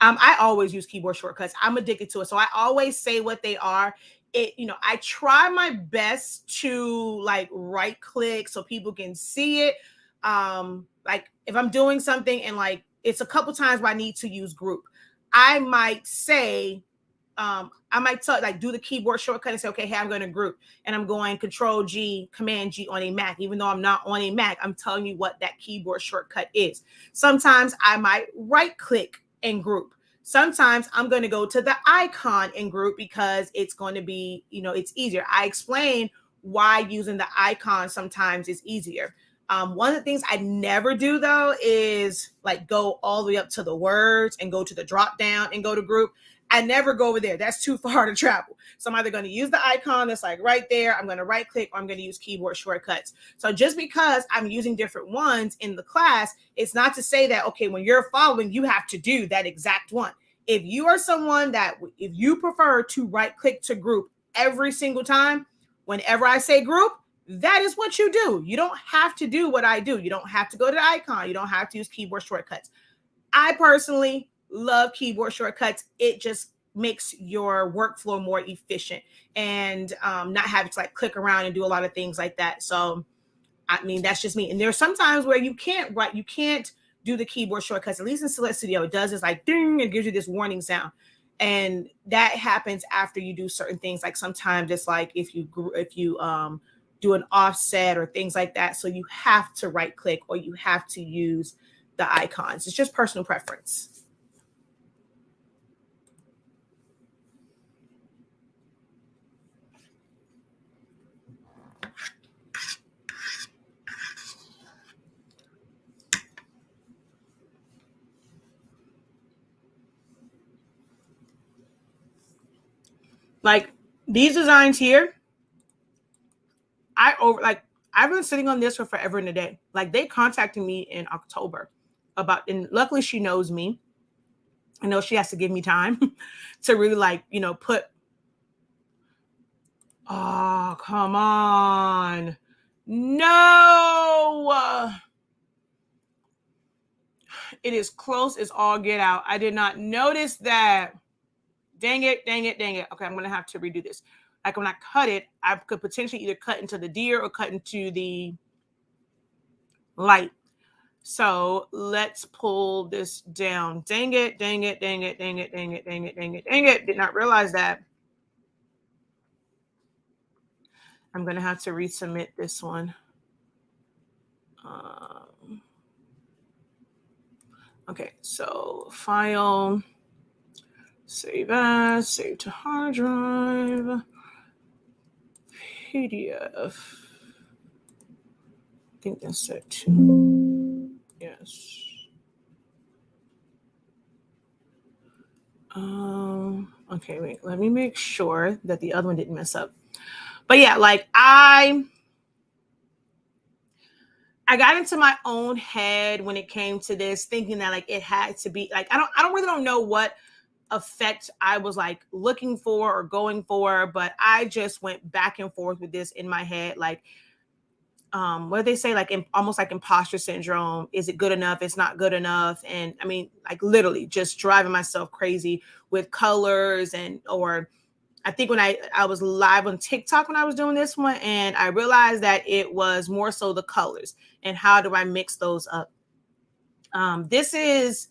A: I always use keyboard shortcuts. I'm addicted to it. So I always say what they are. I try my best to like right click so people can see it. Like if I'm doing something and like it's a couple times where I need to use group, I might say, do the keyboard shortcut and say, okay, hey, I'm going to group and I'm going Control G, Command G on a Mac. Even though I'm not on a Mac, I'm telling you what that keyboard shortcut is. Sometimes I might right click and group. Sometimes I'm going to go to the icon and group because it's going to be, it's easier. I explain why using the icon sometimes is easier. One of the things I never do though is like go all the way up to the words and go to the drop down and go to group. I never go over there. That's too far to travel. So I'm either going to use the icon that's like right there. I'm going to right click or I'm going to use keyboard shortcuts. So just because I'm using different ones in the class, it's not to say that, okay, when you're following, you have to do that exact one. if you are someone that, if you prefer to right click to group every single time, whenever I say group, that is what you do. You don't have to do what I do. You don't have to go to the icon. You don't have to use keyboard shortcuts. I personally love keyboard shortcuts. It just makes your workflow more efficient and not having to like click around and do a lot of things like that. So, I mean, that's just me. And there's sometimes where you can't do the keyboard shortcuts. At least in Select Studio, it does this like ding, it gives you this warning sound. And that happens after you do certain things. Like sometimes it's like if you do an offset or things like that. So you have to right click or you have to use the icons. It's just personal preference. Like these designs here, I've been sitting on this for forever and a day. Like they contacted me in October about, and luckily she knows me. I know she has to give me time to really like, put, oh, come on. No. It is close as all get out. I did not notice that. Dang it. Okay, I'm going to have to redo this. Like when I cut it, I could potentially either cut into the deer or cut into the light. So let's pull this down. Dang it. Did not realize that. I'm going to have to resubmit this one. Okay, so file, save as, save to hard drive, PDF. I think that's it too. Yes. Okay, wait, let me make sure that the other one didn't mess up. But yeah, like I got into my own head when it came to this, thinking that like it had to be like, I don't know what effect I was like looking for or going for, but I just went back and forth with this in my head. Like, what do they say? Like almost like imposter syndrome. Is it good enough? It's not good enough. And I mean, like literally just driving myself crazy with colors or I think when I was live on TikTok when I was doing this one, and I realized that it was more so the colors and how do I mix those up. This is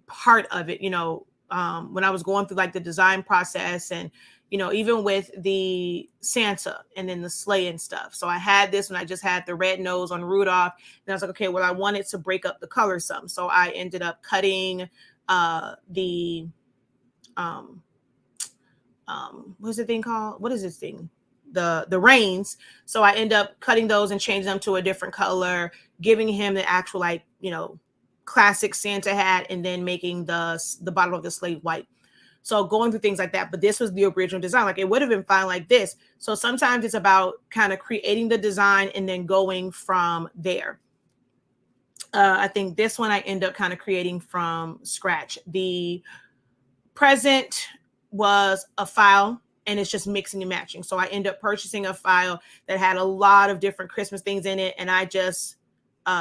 A: part of it, when I was going through like the design process and, even with the Santa and then the sleigh and stuff. So I had this when I just had the red nose on Rudolph. And I was like, okay, well, I wanted to break up the color some. So I ended up cutting the what's the thing called? What is this thing? The reins. So I end up cutting those and changing them to a different color, giving him the actual like, classic Santa hat, and then making the bottom of the sleigh white. So going through things like that. But this was the original design. Like it would have been fine like this. So sometimes it's about kind of creating the design and then going from there. I think this one I end up kind of creating from scratch. The present was a file and it's just mixing and matching. So I end up purchasing a file that had a lot of different Christmas things in it. And I just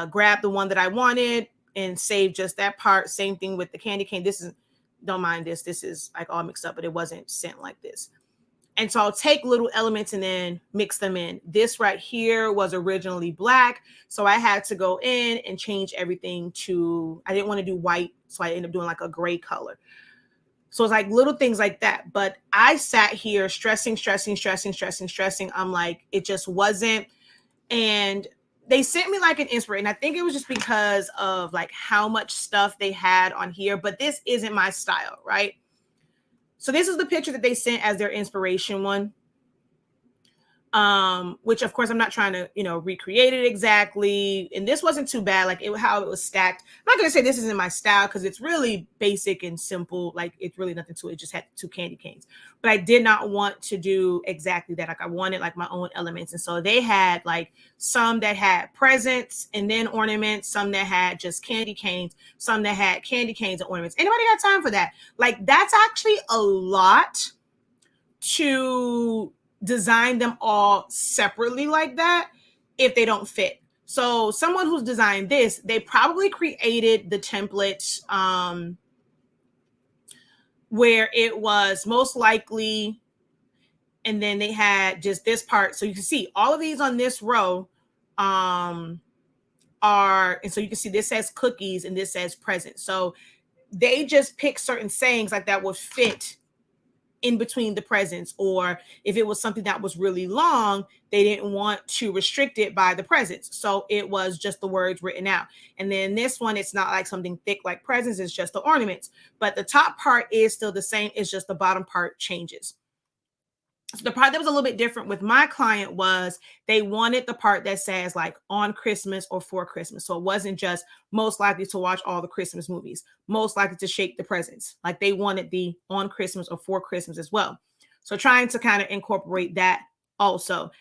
A: grabbed the one that I wanted and saved just that part. Same thing with the candy cane. This is, don't mind this. This is like all mixed up, but it wasn't sent like this. And so I'll take little elements and then mix them in. This right here was originally black. So I had to go in and change everything to, I didn't want to do white. So I ended up doing like a gray color. So it's like little things like that. But I sat here stressing. I'm like, it just wasn't. And they sent me like an inspiration. I think it was just because of like how much stuff they had on here, but this isn't my style, right? So this is the picture that they sent as their inspiration one. which of course I'm not trying to, recreate it exactly. And this wasn't too bad, like how it was stacked. I'm not going to say this isn't my style because it's really basic and simple. Like it's really nothing to it. It just had 2 candy canes. But I did not want to do exactly that. Like I wanted like my own elements. And so they had like some that had presents and then ornaments, some that had just candy canes, some that had candy canes and ornaments. Anybody got time for that? Like that's actually a lot to design them all separately like that if they don't fit. So someone who's designed this, they probably created the template where it was most likely, and then they had just this part. So you can see all of these on this row are, and so you can see this says cookies and this says present. So they just pick certain sayings like that would fit in between the presents, or if it was something that was really long, they didn't want to restrict it by the presents, so it was just the words written out. And then this one, it's not like something thick like presents, it's just the ornaments, but the top part is still the same, it's just the bottom part changes. So the part that was a little bit different with my client was they wanted the part that says like on Christmas or for Christmas. So it wasn't just most likely to watch all the Christmas movies, most likely to shake the presents. Like they wanted the on Christmas or for Christmas as well. So trying to kind of incorporate that also.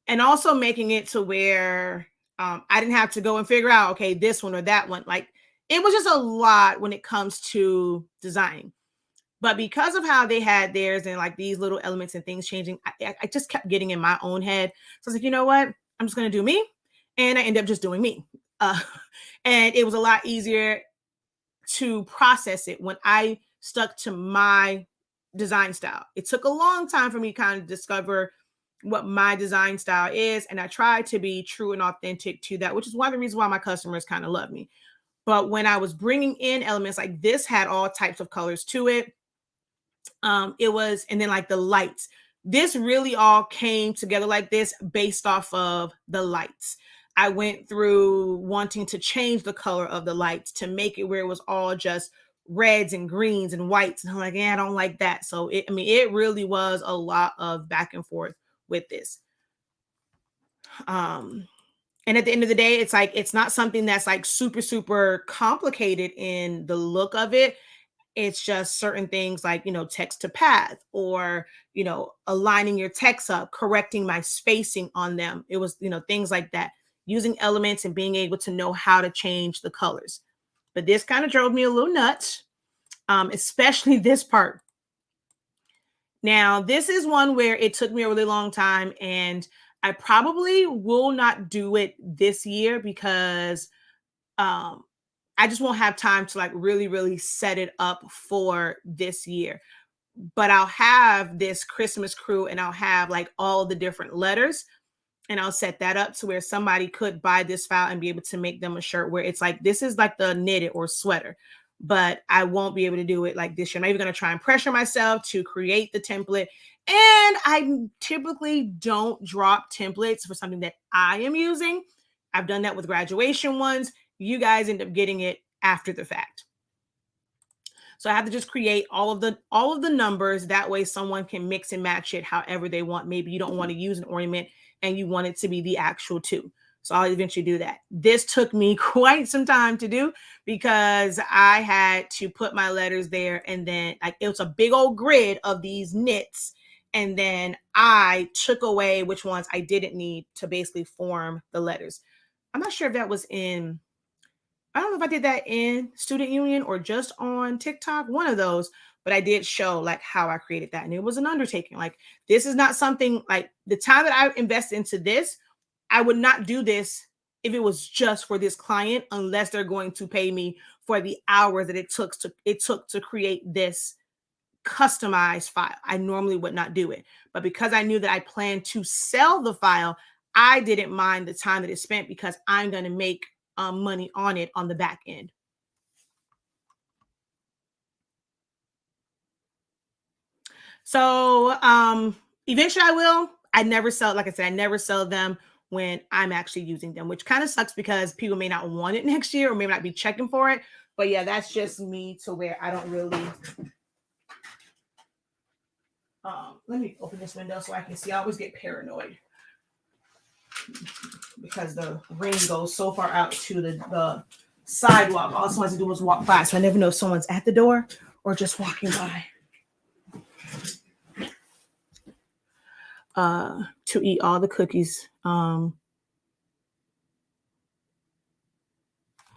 A: And also making it to where I didn't have to go and figure out, okay, this one or that one. Like it was just a lot when it comes to designing. But because of how they had theirs and like these little elements and things changing, I just kept getting in my own head. So I was like, you know what? I'm just going to do me. And I ended up just doing me. Uh, and it was a lot easier to process it when I stuck to my design style. It took a long time for me to kind of discover what my design style is. And I tried to be true and authentic to that, which is one of the reasons why my customers kind of love me. But when I was bringing in elements like this had all types of colors to it. It was, and then like the lights, this really all came together like this based off of the lights. I went through wanting to change the color of the lights to make it where it was all just reds and greens and whites, and I'm like, yeah, I don't like that. So it really was a lot of back and forth with this. And at the end of the day, it's like it's not something that's like super complicated in the look of it. It's just certain things like, text to path, or, aligning your text up, correcting my spacing on them. It was, things like that, using elements and being able to know how to change the colors. But this kind of drove me a little nuts, especially this part. Now, this is one where it took me a really long time, and I probably will not do it this year because I just won't have time to like really set it up for this year. But I'll have this Christmas crew and I'll have like all the different letters, and I'll set that up to where somebody could buy this file and be able to make them a shirt where it's like, this is like the knitted or sweater, but I won't be able to do it like this year. I'm maybe going to try and pressure myself to create the template. And I typically don't drop templates for something that I am using. I've done that with graduation ones. You guys end up getting it after the fact. So I have to just create all of the numbers. That way someone can mix and match it however they want. Maybe you don't want to use an ornament and you want it to be the actual 2. So I'll eventually do that. This took me quite some time to do because I had to put my letters there, and then like it was a big old grid of these knits. And then I took away which ones I didn't need to basically form the letters. I'm not sure if that was I don't know if I did that in Student Union or just on TikTok, one of those, but I did show like how I created that. And it was an undertaking. Like this is not something like the time that I invest into this, I would not do this if it was just for this client, unless they're going to pay me for the hours that it took to create this customized file. I normally would not do it. But because I knew that I planned to sell the file, I didn't mind the time that it spent because I'm going to make money on it on the back end. So eventually I will. I never sell, like I said, I never sell them when I'm actually using them, which kind of sucks because people may not want it next year or may not be checking for it. But yeah, that's just me to where I don't really. Let me open this window so I can see. I always get paranoid because the ring goes so far out to the sidewalk. All someone has to do was walk by, so I never know if someone's at the door or just walking by. To eat all the cookies. Oh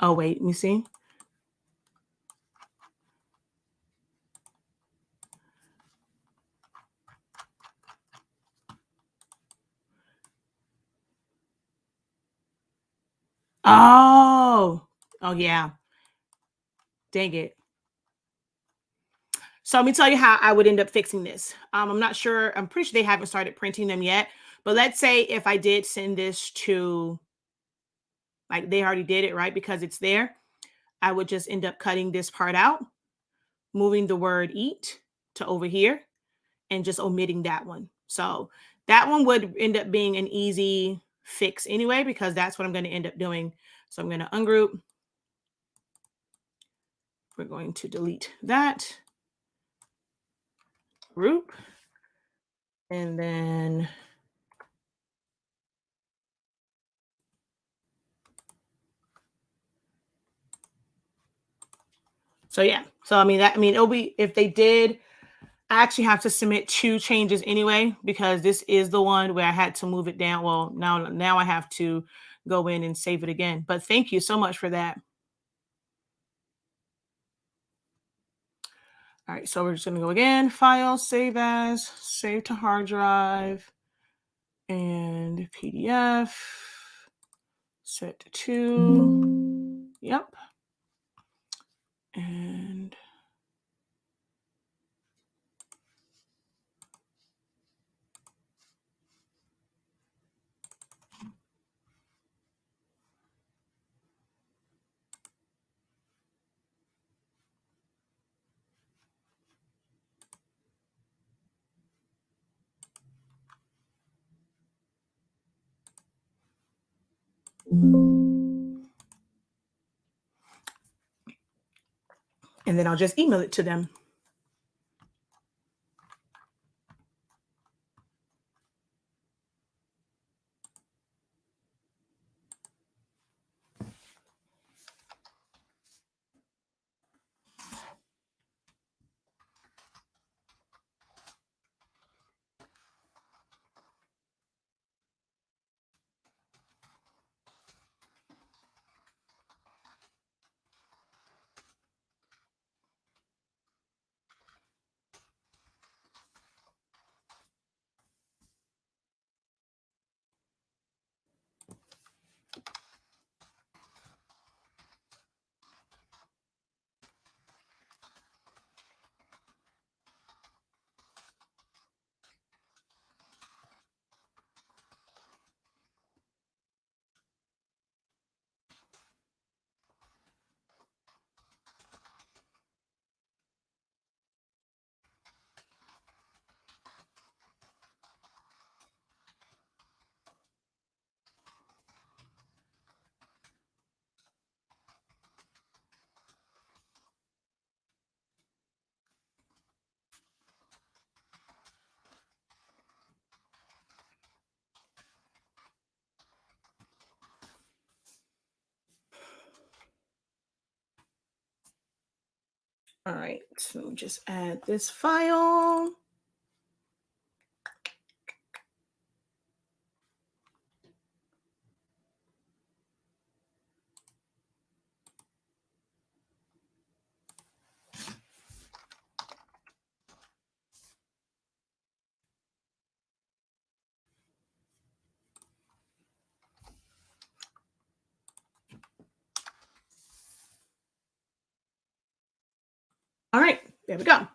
A: wait, let me see. Oh yeah. Dang it. So let me tell you how I would end up fixing this. I'm not sure. I'm pretty sure they haven't started printing them yet. But let's say if I did send this to, like they already did it, right? Because it's there. I would just end up cutting this part out, moving the word eat to over here, and just omitting that one. So that one would end up being an easy fix anyway, because that's what I'm going to end up doing. So I'm going to ungroup. We're going to delete that group. And then so yeah. So I mean it'll be, if they did, I actually have to submit 2 changes anyway, because this is the one where I had to move it down. Well, now I have to go in and save it again. But thank you so much for that. All right, so we're just gonna go again, file, save as, save to hard drive, and PDF, set to, yep. And then I'll just email it to them. All right, so just add this file. All right, there we go.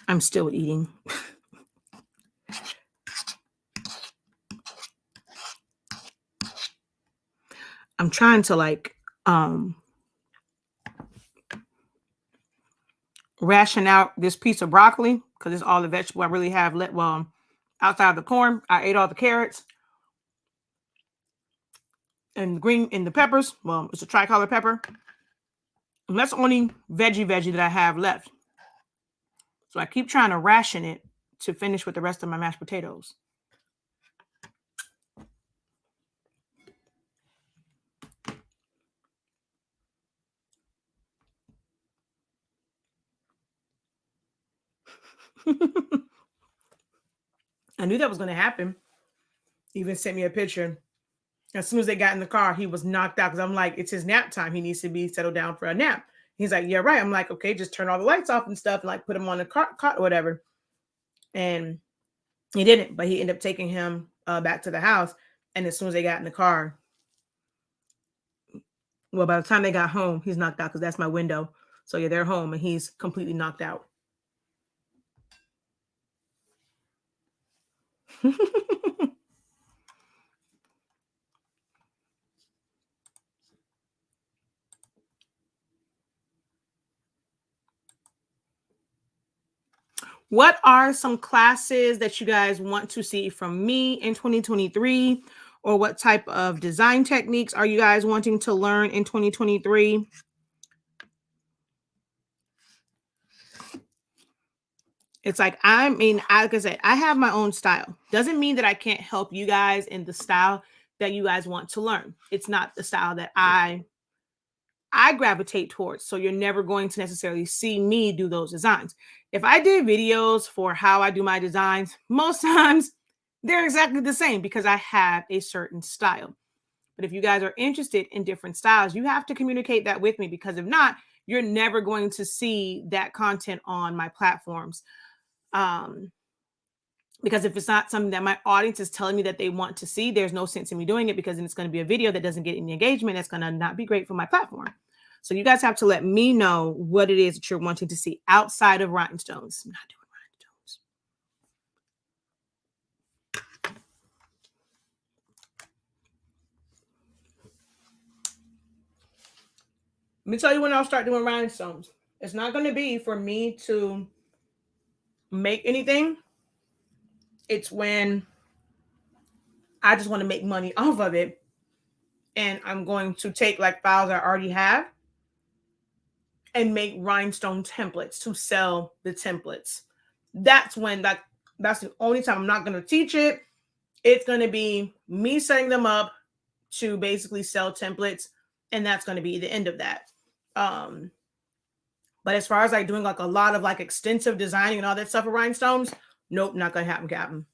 A: I'm still eating. I'm trying to ration out this piece of broccoli because it's all the vegetable I really have left. Well, outside of the corn, I ate all the carrots and the green and the peppers. Well, it's a tricolor pepper. And that's the only veggie that I have left. So I keep trying to ration it to finish with the rest of my mashed potatoes. I knew that was going to happen. He even sent me a picture. As soon as they got in the car, he was knocked out because I'm like, it's his nap time. He needs to be settled down for a nap. He's like, yeah, right. I'm like, okay, just turn all the lights off and stuff and like put him on the cot or whatever. And he didn't, but he ended up taking him back to the house. And as soon as they got in the car, well, by the time they got home, he's knocked out because that's my window. So yeah, they're home and he's completely knocked out. What are some classes that you guys want to see from me in 2023? Or what type of design techniques are you guys wanting to learn in 2023? It's like, like I said, I have my own style. Doesn't mean that I can't help you guys in the style that you guys want to learn. It's not the style that I gravitate towards. So you're never going to necessarily see me do those designs. If I did videos for how I do my designs, most times they're exactly the same because I have a certain style. But if you guys are interested in different styles, you have to communicate that with me, because if not, you're never going to see that content on my platforms. Because if it's not something that my audience is telling me that they want to see, there's no sense in me doing it, because then it's going to be a video that doesn't get any engagement. That's going to not be great for my platform. So you guys have to let me know what it is that you're wanting to see outside of rhinestones. I'm not doing rhinestones. Let me tell you when I'll start doing rhinestones. It's not going to be for me to make anything. It's when I just want to make money off of it. And I'm going to take like files I already have and make rhinestone templates to sell the templates. That's when that's the only time I'm not going to teach it. It's going to be me setting them up to basically sell templates, and that's going to be the end of that. But as far as like doing like a lot of like extensive designing and all that stuff with rhinestones, nope, not going to happen, Captain.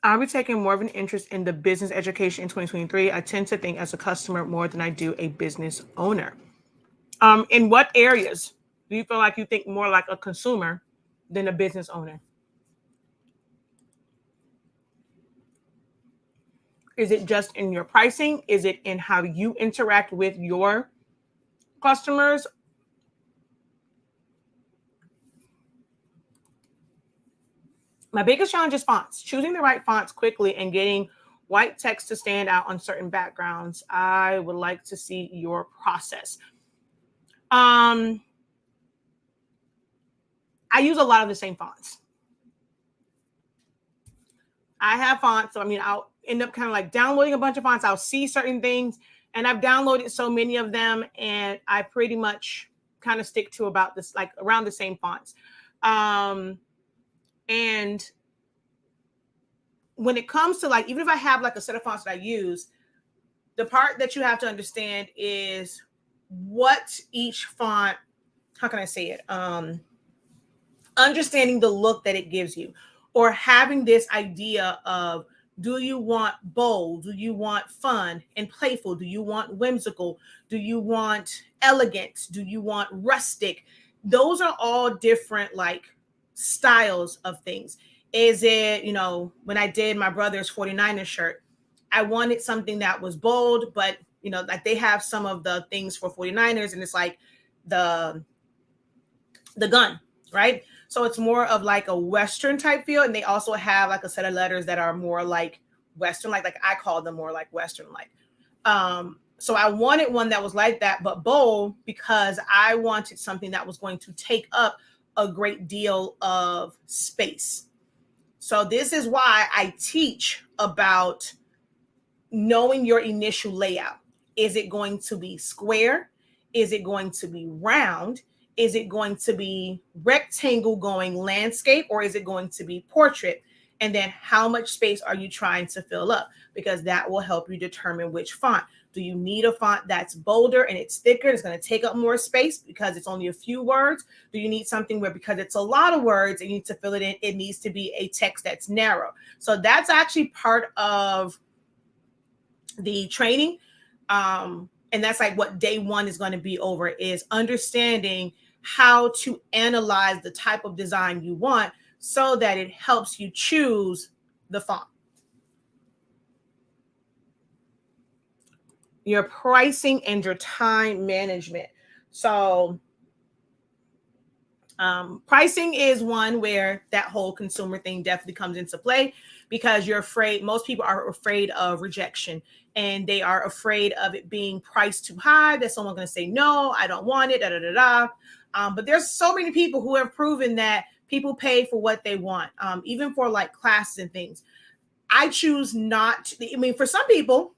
A: I'll be taking more of an interest in the business education in 2023. I tend to think as a customer more than I do a business owner. In what areas do you feel like you think more like a consumer than a business owner? Is it just in your pricing? Is it in how you interact with your customers? My biggest challenge is fonts. Choosing the right fonts quickly and getting white text to stand out on certain backgrounds. I would like to see your process. I use a lot of the same fonts. I have fonts, so I mean, I'll end up kind of like downloading a bunch of fonts. I'll see certain things, and I've downloaded so many of them, and I pretty much kind of stick to about this, like around the same fonts. And when it comes to like, even if I have like a set of fonts that I use, the part that you have to understand is what each font, how can I say it? Understanding the look that it gives you, or having this idea of, do you want bold? Do you want fun and playful? Do you want whimsical? Do you want elegant? Do you want rustic? those are all different like styles of things. Is it, you know, when I did my brother's 49ers shirt, I wanted something that was bold, but you know, like they have some of the things for 49ers and it's like the gun, right? So it's more of like a Western type feel. And they also have like a set of letters that are more like Western, like I call them more like Western like. So I wanted one that was like that, but bold, because I wanted something that was going to take up a great deal of space. So this is why I teach about knowing your initial layout. Is it going to be square? Is it going to be round? Is it going to be rectangle going landscape, or is it going to be portrait? And then how much space are you trying to fill up? Because that will help you determine which font. Do you need a font that's bolder and it's thicker? It's going to take up more space because it's only a few words. Do you need something where, because it's a lot of words and you need to fill it in, it needs to be a text that's narrow? So that's actually part of the training. And that's like what day one is going to be over, is understanding how to analyze the type of design you want so that it helps you choose the font. Your pricing and your time management. So pricing is one where that whole consumer thing definitely comes into play, because you're afraid, most people are afraid of rejection, and they are afraid of it being priced too high, that someone's going to say, no, I don't want it, da, da, da, da. But there's so many people who have proven that people pay for what they want, even for like classes and things. I choose not to, I mean, for some people,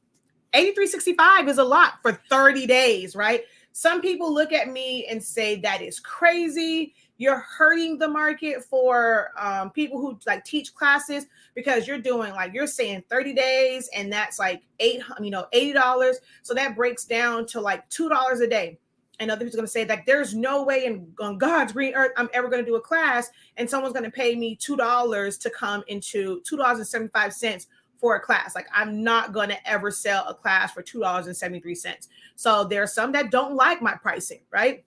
A: 8365 is a lot for 30 days, right? Some people look at me and say that is crazy. You're hurting the market for people who like teach classes, because you're doing like, you're saying 30 days and that's like $80. So that breaks down to like $2 a day. And other people's going to say that there's no way on God's green earth I'm ever going to do a class and someone's going to pay me $2 to come into $2.75 for a class. Like, I'm not going to ever sell a class for $2.73. So there are some that don't like my pricing, right?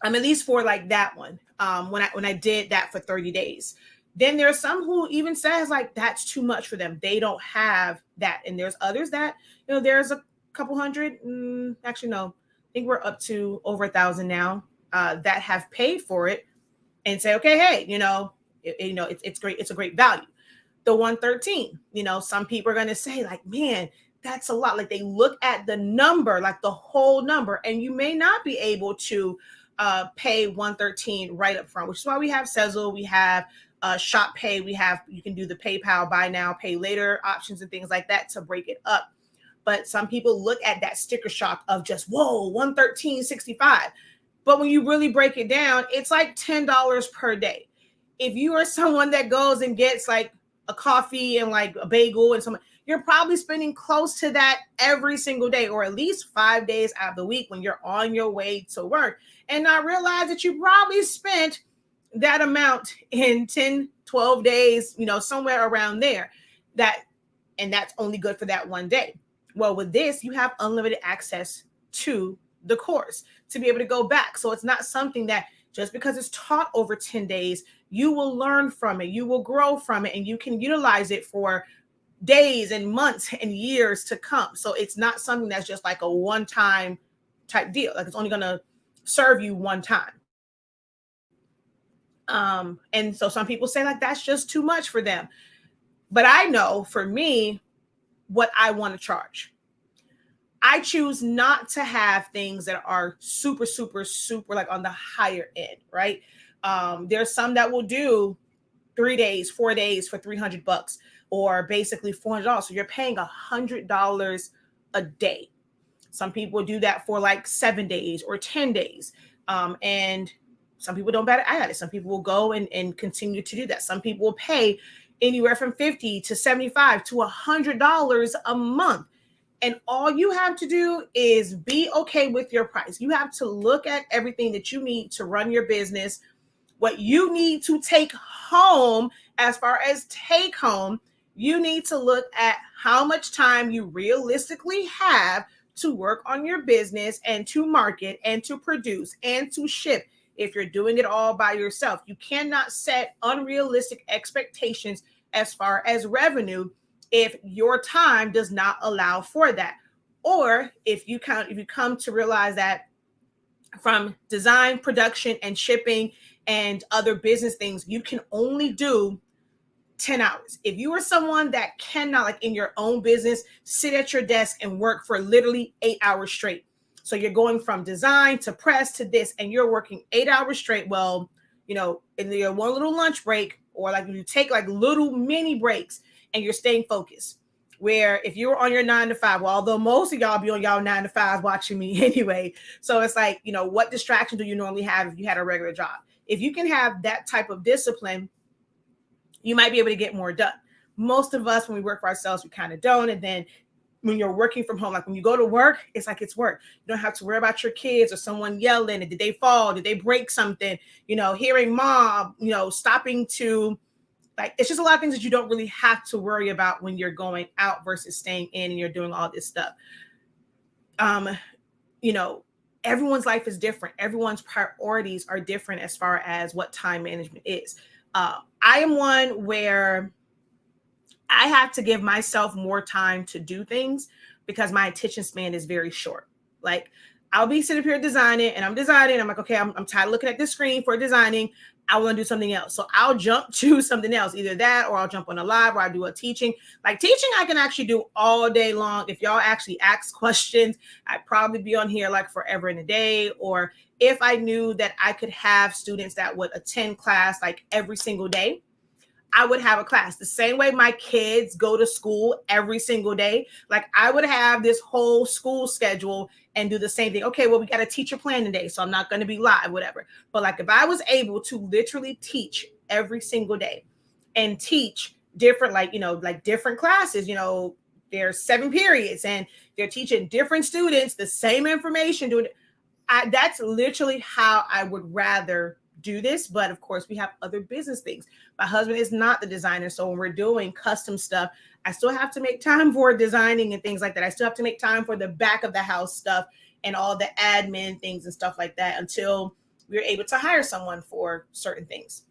A: At least for like that one, when I did that for 30 days. Then there are some who even says like that's too much for them. They don't have that. And there's others that, you know, there's a couple hundred, actually, no, I think we're up to over 1,000 now, that have paid for it and say, okay, hey, it's great. It's a great value. The 113, some people are going to say like, man, that's a lot. Like, they look at the number, like the whole number, and you may not be able to pay 113 right up front, which is why we have Zelle, we have Shop Pay, you can do the PayPal, buy now, pay later options and things like that to break it up. But some people look at that sticker shock of just, whoa, 113.65. But when you really break it down, it's like $10 per day. If you are someone that goes and gets like a coffee and like a bagel and something, you're probably spending close to that every single day, or at least 5 days out of the week when you're on your way to work, and not realize that you probably spent that amount in 10, 12 days, somewhere around there. And that's only good for that one day. Well, with this, you have unlimited access to the course to be able to go back. So it's not something that just because it's taught over 10 days, you will learn from it, you will grow from it, and you can utilize it for days and months and years to come. So it's not something that's just like a one-time type deal. Like, it's only going to serve you one time. And so some people say like, that's just too much for them. But I know for me, what I want to charge. I choose not to have things that are super, super, super like on the higher end, right? There's some that will do 3 days, 4 days for $300, or basically $400. So you're paying $100 a day. Some people do that for like 7 days or 10 days. And some people don't bat an eye at it. Some people will go and continue to do that. Some people will pay anywhere from $50 to $75 to $100 a month. And all you have to do is be okay with your price. You have to look at everything that you need to run your business, what you need to take home. As far as take home, you need to look at how much time you realistically have to work on your business and to market and to produce and to ship. if you're doing it all by yourself. You cannot set unrealistic expectations as far as revenue if your time does not allow for that. Or if you come to realize that from design, production, and shipping and other business things, you can only do 10 hours. If you are someone that cannot, like in your own business, sit at your desk and work for literally 8 hours straight. So you're going from design to press to this, and you're working 8 hours straight. Well, in your one little lunch break, or like you take like little mini breaks and you're staying focused. Where if you're on your 9 to 5, well, although most of y'all be on y'all 9 to 5 watching me anyway. So it's like, what distraction do you normally have if you had a regular job? If you can have that type of discipline, you might be able to get more done. Most of us, when we work for ourselves, we kind of don't. And then when you're working from home, like when you go to work, it's like it's work. You don't have to worry about your kids or someone yelling. Did they fall? Did they break something? Hearing mom, stopping to, like, it's just a lot of things that you don't really have to worry about when you're going out versus staying in and you're doing all this stuff. Everyone's life is different. Everyone's priorities are different as far as what time management is. I am one where I have to give myself more time to do things because my attention span is very short. Like, I'll be sitting here designing and I'm designing. I'm like, okay, I'm tired of looking at this screen for designing. I want to do something else. So I'll jump to something else, either that or I'll jump on a live or I do a teaching. Like teaching, I can actually do all day long. If y'all actually ask questions, I'd probably be on here like forever and a day. Or if I knew that I could have students that would attend class like every single day, I would have a class the same way my kids go to school every single day. Like I would have this whole school schedule and do the same thing. Okay, well, we got a teacher plan today, so I'm not going to be live, whatever. But like if I was able to literally teach every single day and teach different, like different classes, there's 7 periods and they're teaching different students the same information. That's literally how I would rather do this. But of course, we have other business things. My husband is not the designer. So when we're doing custom stuff, I still have to make time for designing and things like that. I still have to make time for the back of the house stuff and all the admin things and stuff like that until we're able to hire someone for certain things.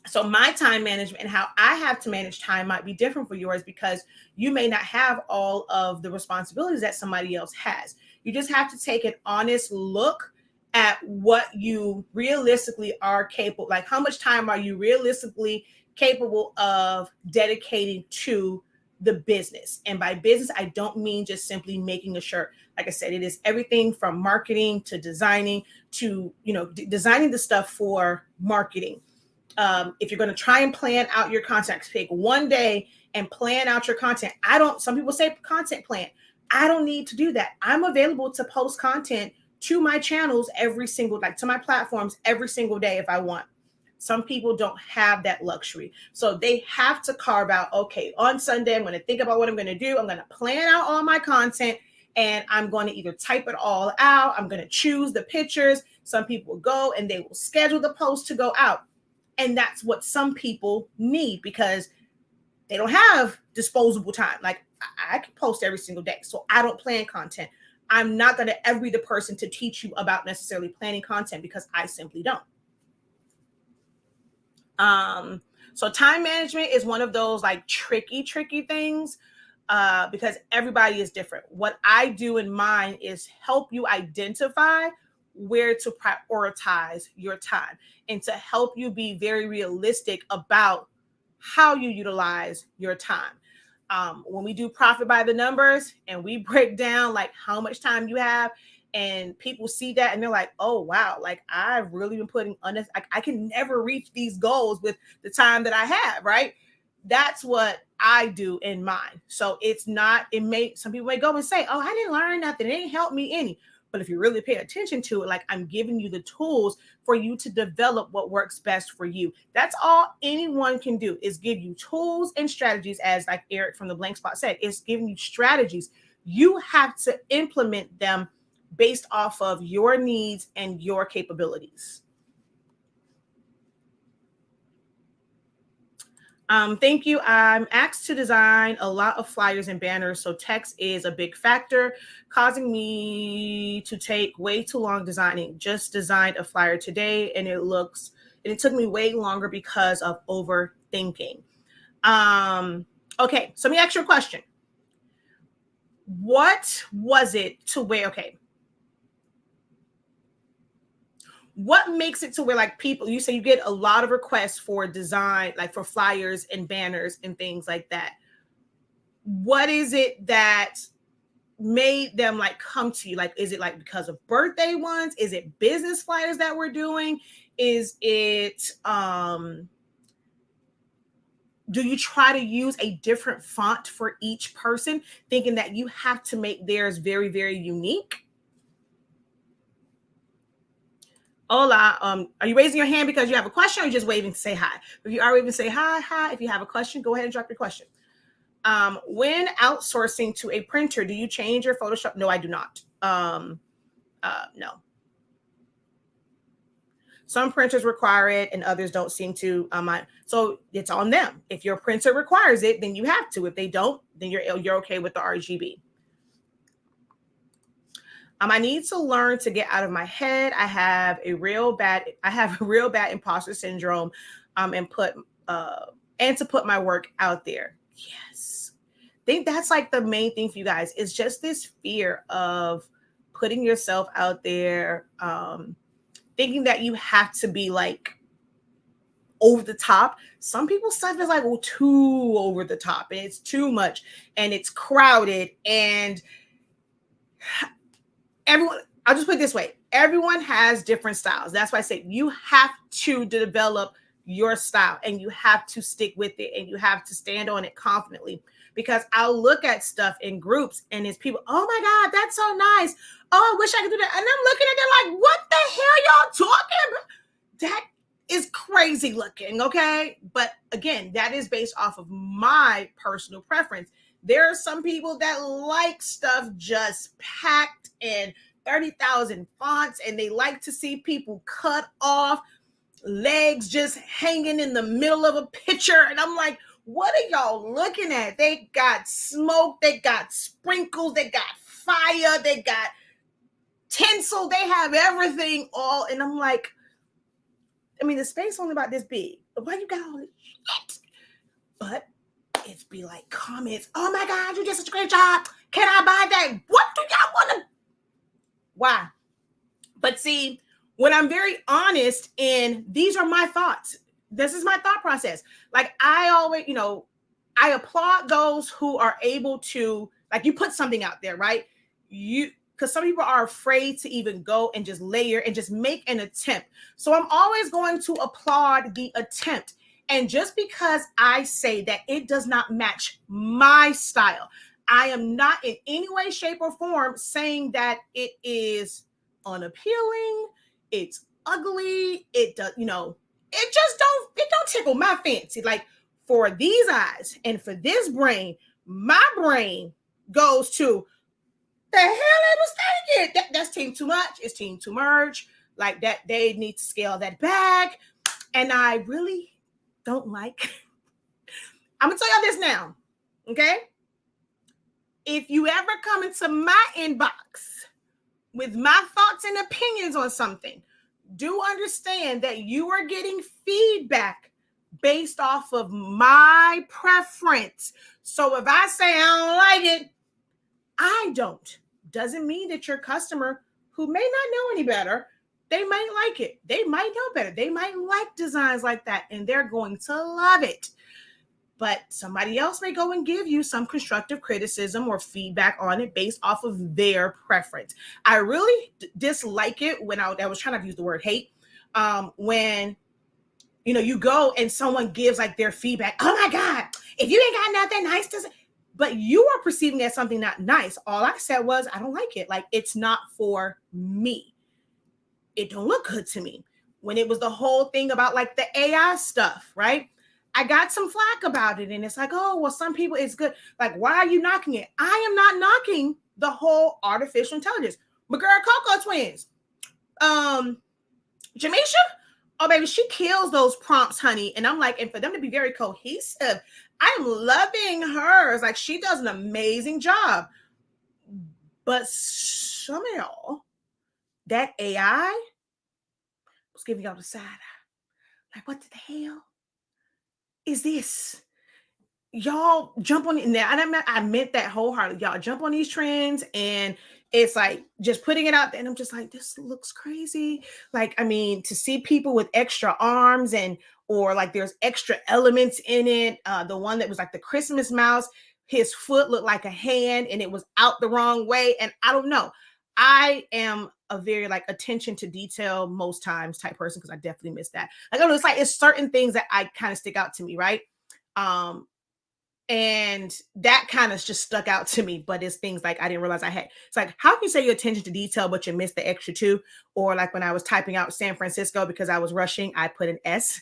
A: So my time management and how I have to manage time might be different for yours because you may not have all of the responsibilities that somebody else has. You just have to take an honest look at what you realistically are capable, like how much time are you realistically capable of dedicating to the business. And by business, I don't mean just simply making a shirt. Like I said, it is everything from marketing to designing to, designing the stuff for marketing. If you're going to try and plan out your content, pick one day and plan out your content. Some people say content plan. I don't need to do that. I'm available to post content to my channels to my platforms every single day if I want. Some people don't have that luxury. So they have to carve out, okay, on Sunday, I'm going to think about what I'm going to do. I'm going to plan out all my content and I'm going to either type it all out. I'm going to choose the pictures. Some people will go and they will schedule the post to go out. And that's what some people need because they don't have disposable time. Like I can post every single day. So I don't plan content. I'm not going to ever be the person to teach you about necessarily planning content because I simply don't. So time management is one of those like tricky things because everybody is different. What I do in mine is help you identify where to prioritize your time and to help you be very realistic about how you utilize your time. When we do profit by the numbers and we break down like how much time you have and people see that and they're like, oh, wow, like I've really been putting I can never reach these goals with the time that I have, right? That's what I do in mine. So some people may go and say, oh, I didn't learn nothing. It didn't help me any. But if you really pay attention to it, like I'm giving you the tools for you to develop what works best for you. That's all anyone can do is give you tools and strategies, as like Eric from the Blank Spot said, it's giving you strategies. You have to implement them based off of your needs and your capabilities. Thank you. I'm asked to design a lot of flyers and banners, so text is a big factor, causing me to take way too long designing. Just designed a flyer today, and it took me way longer because of overthinking. Okay, so let me ask you a question. What was it to where, okay, what makes it to where like people, you say you get a lot of requests for design, like for flyers and banners and things like that. What is it that made them like come to you? Like, is it like because of birthday ones? Is it business flyers that we're doing? Is it do you try to use a different font for each person, thinking that you have to make theirs very, very unique? Hola, are you raising your hand because you have a question, or are you just waving to say hi? If you are waving to say hi. If you have a question, go ahead and drop your question. When outsourcing to a printer, do you change your Photoshop? No, I do not. No. Some printers require it and others don't seem to. So it's on them. If your printer requires it, then you have to. If they don't, then you're okay with the RGB. I need to learn to get out of my head. I have a real bad imposter syndrome, and to put my work out there. Yes. I think that's like the main thing for you guys. It's just this fear of putting yourself out there, thinking that you have to be like over the top. Some people's stuff is like too over the top, and it's too much, and it's crowded, and everyone, I'll just put it this way. Everyone has different styles. That's why I say you have to develop your style, and you have to stick with it, and you have to stand on it confidently. Because I'll look at stuff in groups and it's people, oh my God, that's so nice. Oh, I wish I could do that. And I'm looking at it like, what the hell y'all talking about? That is crazy looking, okay? But again, that is based off of my personal preference. There are some people that like stuff just packed and 30,000 fonts, and they like to see people cut off, legs just hanging in the middle of a picture. And I'm like, what are y'all looking at? They got smoke, they got sprinkles, they got fire, they got tinsel, they have everything all. And I'm like, I mean, the space only about this big. Why you got all this shit? But it's be like comments. Oh my God, you did such a great job. Can I buy that? What do y'all want to? Why? But see, when I'm very honest, and these are my thoughts, this is my thought process. Like I always, I applaud those who are able to, like, you put something out there, right? Because some people are afraid to even go and just layer and just make an attempt. So I'm always going to applaud the attempt. And just because I say that it does not match my style, I am not in any way, shape, or form saying that it is unappealing, it's ugly, it does, it just don't tickle my fancy. Like for these eyes and for this brain, my brain goes to the hell I was thinking. That's team too much. It's team too much. Like that, they need to scale that back. And I really don't like. I'm gonna tell y'all this now, okay? If you ever come into my inbox with my thoughts and opinions on something, do understand that you are getting feedback based off of my preference. So if I say I don't like it, I don't. Doesn't mean that your customer, who may not know any better, they might like it. They might know better. They might like designs like that, and they're going to love it. But somebody else may go and give you some constructive criticism or feedback on it based off of their preference. I really dislike it when I was trying to use the word hate. When you go and someone gives like their feedback. Oh my God, if you ain't got nothing nice to say, but you are perceiving it as something not nice. All I said was, I don't like it. Like, it's not for me. It don't look good to me. When it was the whole thing about like the AI stuff, right? I got some flack about it. And it's like, oh, well, some people it's good. Like, why are you knocking it? I am not knocking the whole artificial intelligence. My girl Coco twins. Jamisha, Oh, baby, she kills those prompts, honey. And I'm like, and for them to be very cohesive, I am loving hers. Like, she does an amazing job. But somehow, that AI was giving y'all the side eye. Like, what the hell is this? Y'all jump on it now. And I meant that wholeheartedly. Y'all jump on these trends, and it's like just putting it out there. And I'm just like, this looks crazy. Like, I mean, to see people with extra arms or like there's extra elements in it. The one that was like the Christmas mouse, his foot looked like a hand and it was out the wrong way. And I don't know. I am a very like attention to detail most times type person, because I definitely miss that. Like, I don't know, it's like it's certain things that I kind of stick out to me, right? Um, and that kind of just stuck out to me. But it's things like I didn't realize I had. It's like, how can you say your attention to detail, but you missed the extra two? Or like when I was typing out San Francisco because I was rushing, I put an S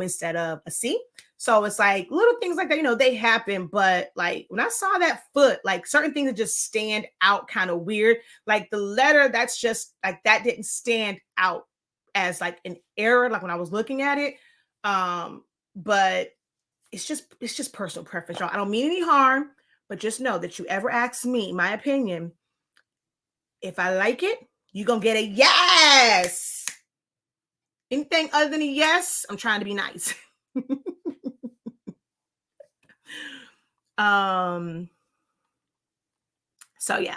A: instead of a C. So it's like little things like that, they happen. But like when I saw that foot, like certain things that just stand out kind of weird. Like the letter, that's just like that didn't stand out as like an error, like when I was looking at it. But it's just personal preference, y'all. I don't mean any harm, but just know that you ever ask me my opinion, if I like it, you're gonna get a yes. Anything other than a yes, I'm trying to be nice. So yeah.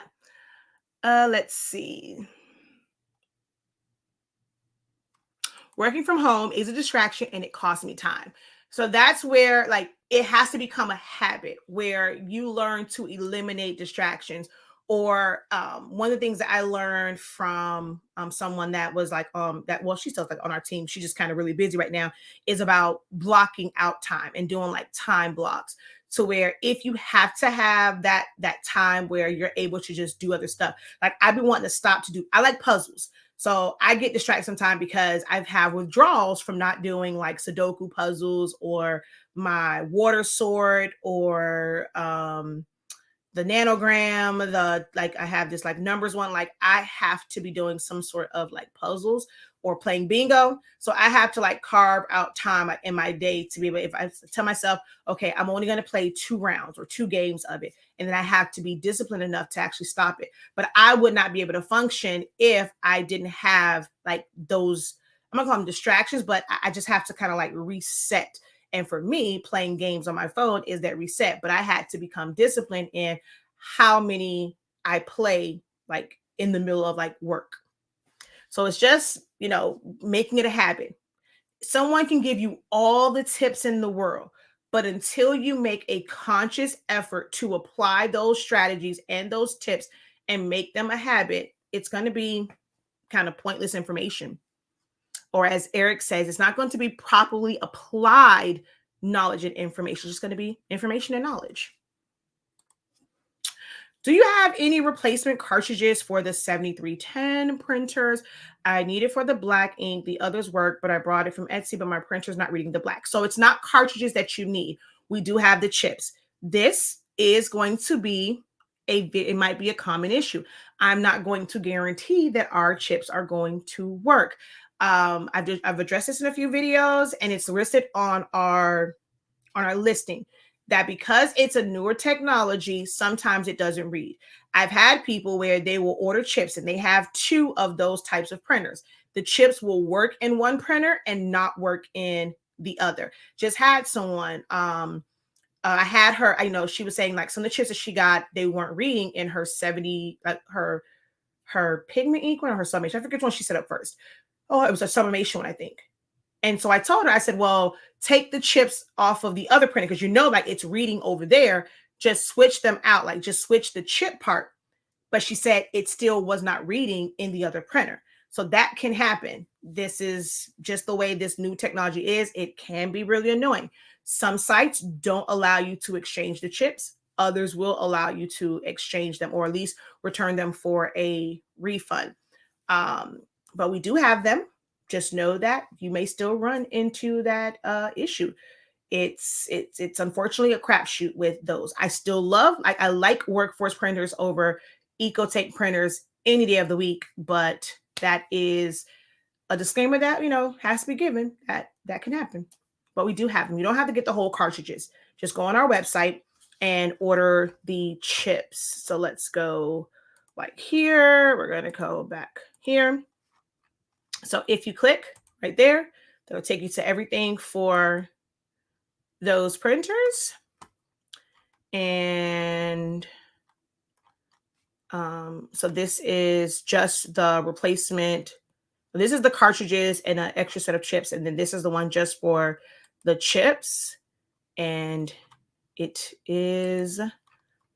A: Let's see. Working from home is a distraction and it costs me time. So that's where like it has to become a habit where you learn to eliminate distractions. Or one of the things that I learned from someone that was like she's still like on our team. She's just kind of really busy right now. Is about blocking out time and doing like time blocks. To where if you have to have that time where you're able to just do other stuff. Like I've been wanting to stop to do. I like puzzles. So I get distracted sometimes because I've had withdrawals from not doing like Sudoku puzzles or my water sort or the nanogram, I have this like numbers one, like I have to be doing some sort of like puzzles or playing bingo. So I have to like carve out time in my day to be able, if I tell myself, okay, I'm only going to play 2 rounds or 2 games of it. And then I have to be disciplined enough to actually stop it. But I would not be able to function if I didn't have like those, I'm gonna call them distractions, but I just have to kind of like reset. And for me, playing games on my phone is that reset. But I had to become disciplined in how many I play like in the middle of like work. So it's just, making it a habit. Someone can give you all the tips in the world, but until you make a conscious effort to apply those strategies and those tips and make them a habit, it's going to be kind of pointless information. Or as Eric says, it's not going to be properly applied knowledge and information. It's just going to be information and knowledge. Do you have any replacement cartridges for the 7310 printers? I need it for the black ink. The others work, but I brought it from Etsy, but my printer's not reading the black. So it's not cartridges that you need. We do have the chips. This is going to be it might be a common issue. I'm not going to guarantee that our chips are going to work. I've addressed this in a few videos, and it's listed on our listing that because it's a newer technology, sometimes it doesn't read. I've had people where they will order chips and they have 2 of those types of printers. The chips will work in one printer and not work in the other. Just had someone, I had her, she was saying like some of the chips that she got, they weren't reading in her 70, like her pigment ink one or her sublimation. I forget which one she set up first. Oh, it was a sublimation one, I think. And so I told her, I said, well, take the chips off of the other printer because like it's reading over there. Just switch them out, like just switch the chip part. But she said it still was not reading in the other printer. So that can happen. This is just the way this new technology is. It can be really annoying. Some sites don't allow you to exchange the chips. Others will allow you to exchange them or at least return them for a refund. But we do have them. Just know that you may still run into that issue. It's unfortunately a crapshoot with those. I still I like workforce printers over EcoTape printers any day of the week, but that is a disclaimer that, has to be given that can happen. But we do have them. You don't have to get the whole cartridges. Just go on our website and order the chips. So let's go like here. We're going to go back here. So if you click right there, that'll take you to everything for those printers. And so this is just the replacement. This is the cartridges and an extra set of chips. And then this is the one just for the chips. And it is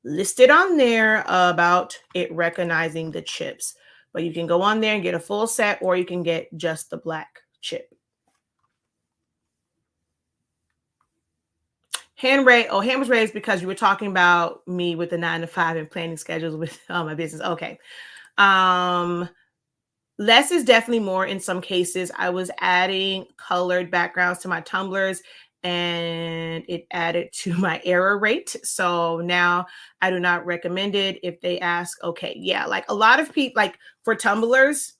A: listed on there about it recognizing the chips. But you can go on there and get a full set, or you can get just the black chip. Hand was raised because you were talking about me with the 9 to 5 and planning schedules with my business. Okay. Less is definitely more in some cases. I was adding colored backgrounds to my tumblers and it added to my error rate. So now I do not recommend it if they ask, okay, yeah, like a lot of people, like for tumblers,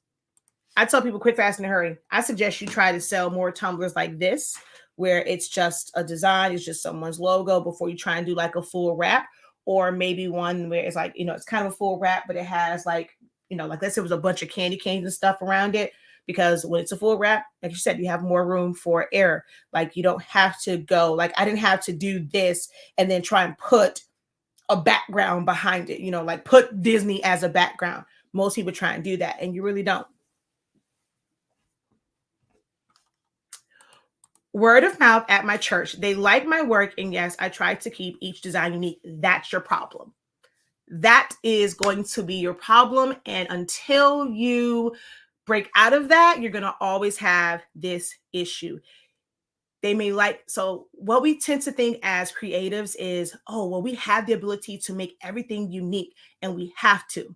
A: I tell people quick, fast, and hurry. I suggest you try to sell more tumblers like this, where it's just a design, it's just someone's logo before you try and do like a full wrap, or maybe one where it's like, it's kind of a full wrap, but it has like, like let's say it was a bunch of candy canes and stuff around it, because when it's a full wrap, like you said, you have more room for error. Like you don't have to go, like I didn't have to do this and then try and put a background behind it, like put Disney as a background. Most people try and do that and you really don't. Word of mouth at my church. They like my work. And yes, I try to keep each design unique. That's your problem. That is going to be your problem. And until you break out of that, you're going to always have this issue. They may like, so what we tend to think as creatives is, oh, well, we have the ability to make everything unique and we have to.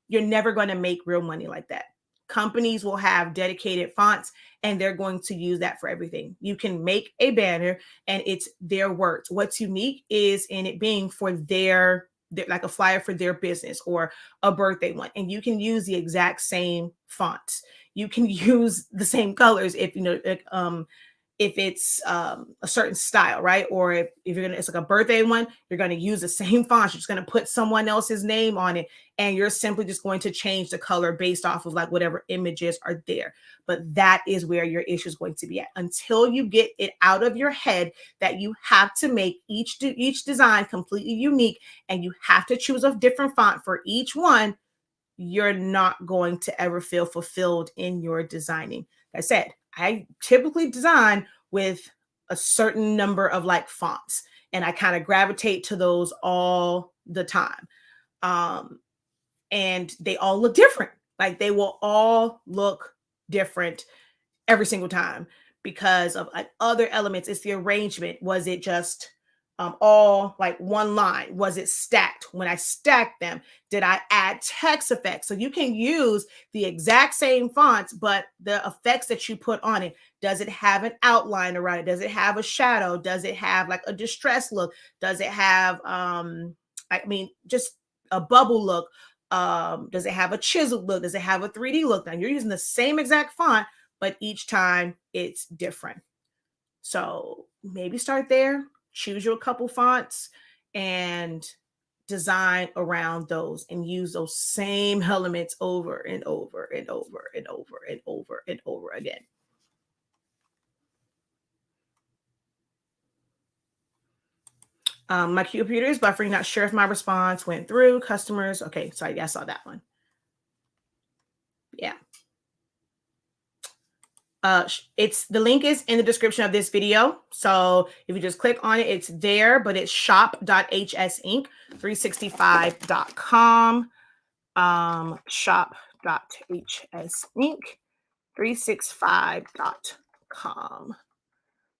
A: You're never going to make real money like that. Companies will have dedicated fonts and they're going to use that for everything. You can make a banner and it's their words. What's unique is in it being for their like a flyer for their business or a birthday one. And you can use the exact same fonts. You can use the same colors if, if it's a certain style, right? Or if it's like a birthday one, you're going to use the same font. You're just going to put someone else's name on it. And you're simply just going to change the color based off of like whatever images are there. But that is where your issue is going to be at. Until you get it out of your head that you have to make each design completely unique and you have to choose a different font for each one, you're not going to ever feel fulfilled in your designing. Like I said, I typically design with a certain number of like fonts and I kind of gravitate to those all the time. And they all look different. Like they will all look different every single time because of like other elements. It's the arrangement. Was it just all like one line? Was it stacked? When I stacked them, did I add text effects? So you can use the exact same fonts, but the effects that you put on it, does it have an outline around it? Does it have a shadow? Does it have like a distressed look? Does it have, just a bubble look? Does it have a chiseled look? Does it have a 3D look? Now you're using the same exact font, but each time it's different. So maybe start there. Choose your couple fonts and design around those and use those same elements over and over and over and over and over and over again. My computer is buffering. Not sure if my response went through. Customers. Okay, sorry, I saw that one. Yeah. It's the link is in the description of this video. So if you just click on it, it's there, but it's shop.hsink365.com. Shop.hsink365.com.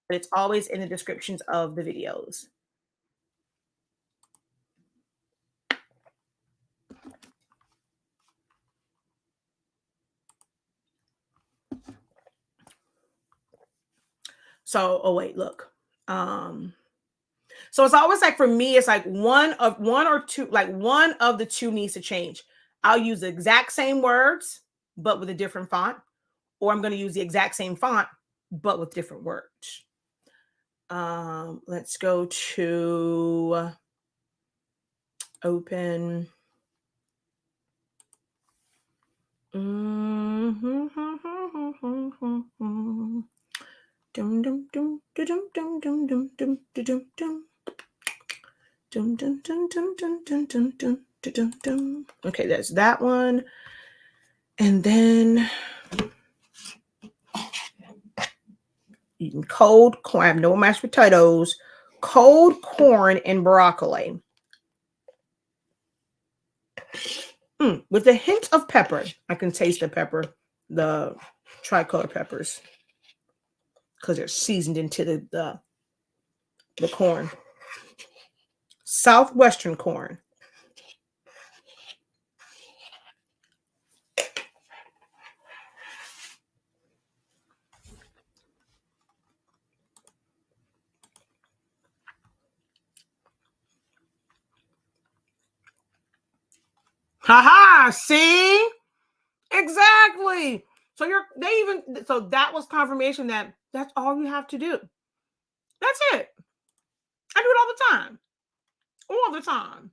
A: But it's always in the descriptions of the videos. So, oh wait, look. So it's always like for me, it's like one of the two needs to change. I'll use the exact same words, but with a different font, or I'm going to use the exact same font, but with different words. Let's go to open. Okay, there's that one. And then eating cold corn, no mashed potatoes, cold corn and broccoli. With a hint of pepper. I can taste the pepper, the tricolor peppers, because they're seasoned into the corn. Southwestern corn. Haha, see? Exactly. So that was confirmation that that's all you have to do. That's it. I do it all the time. All the time.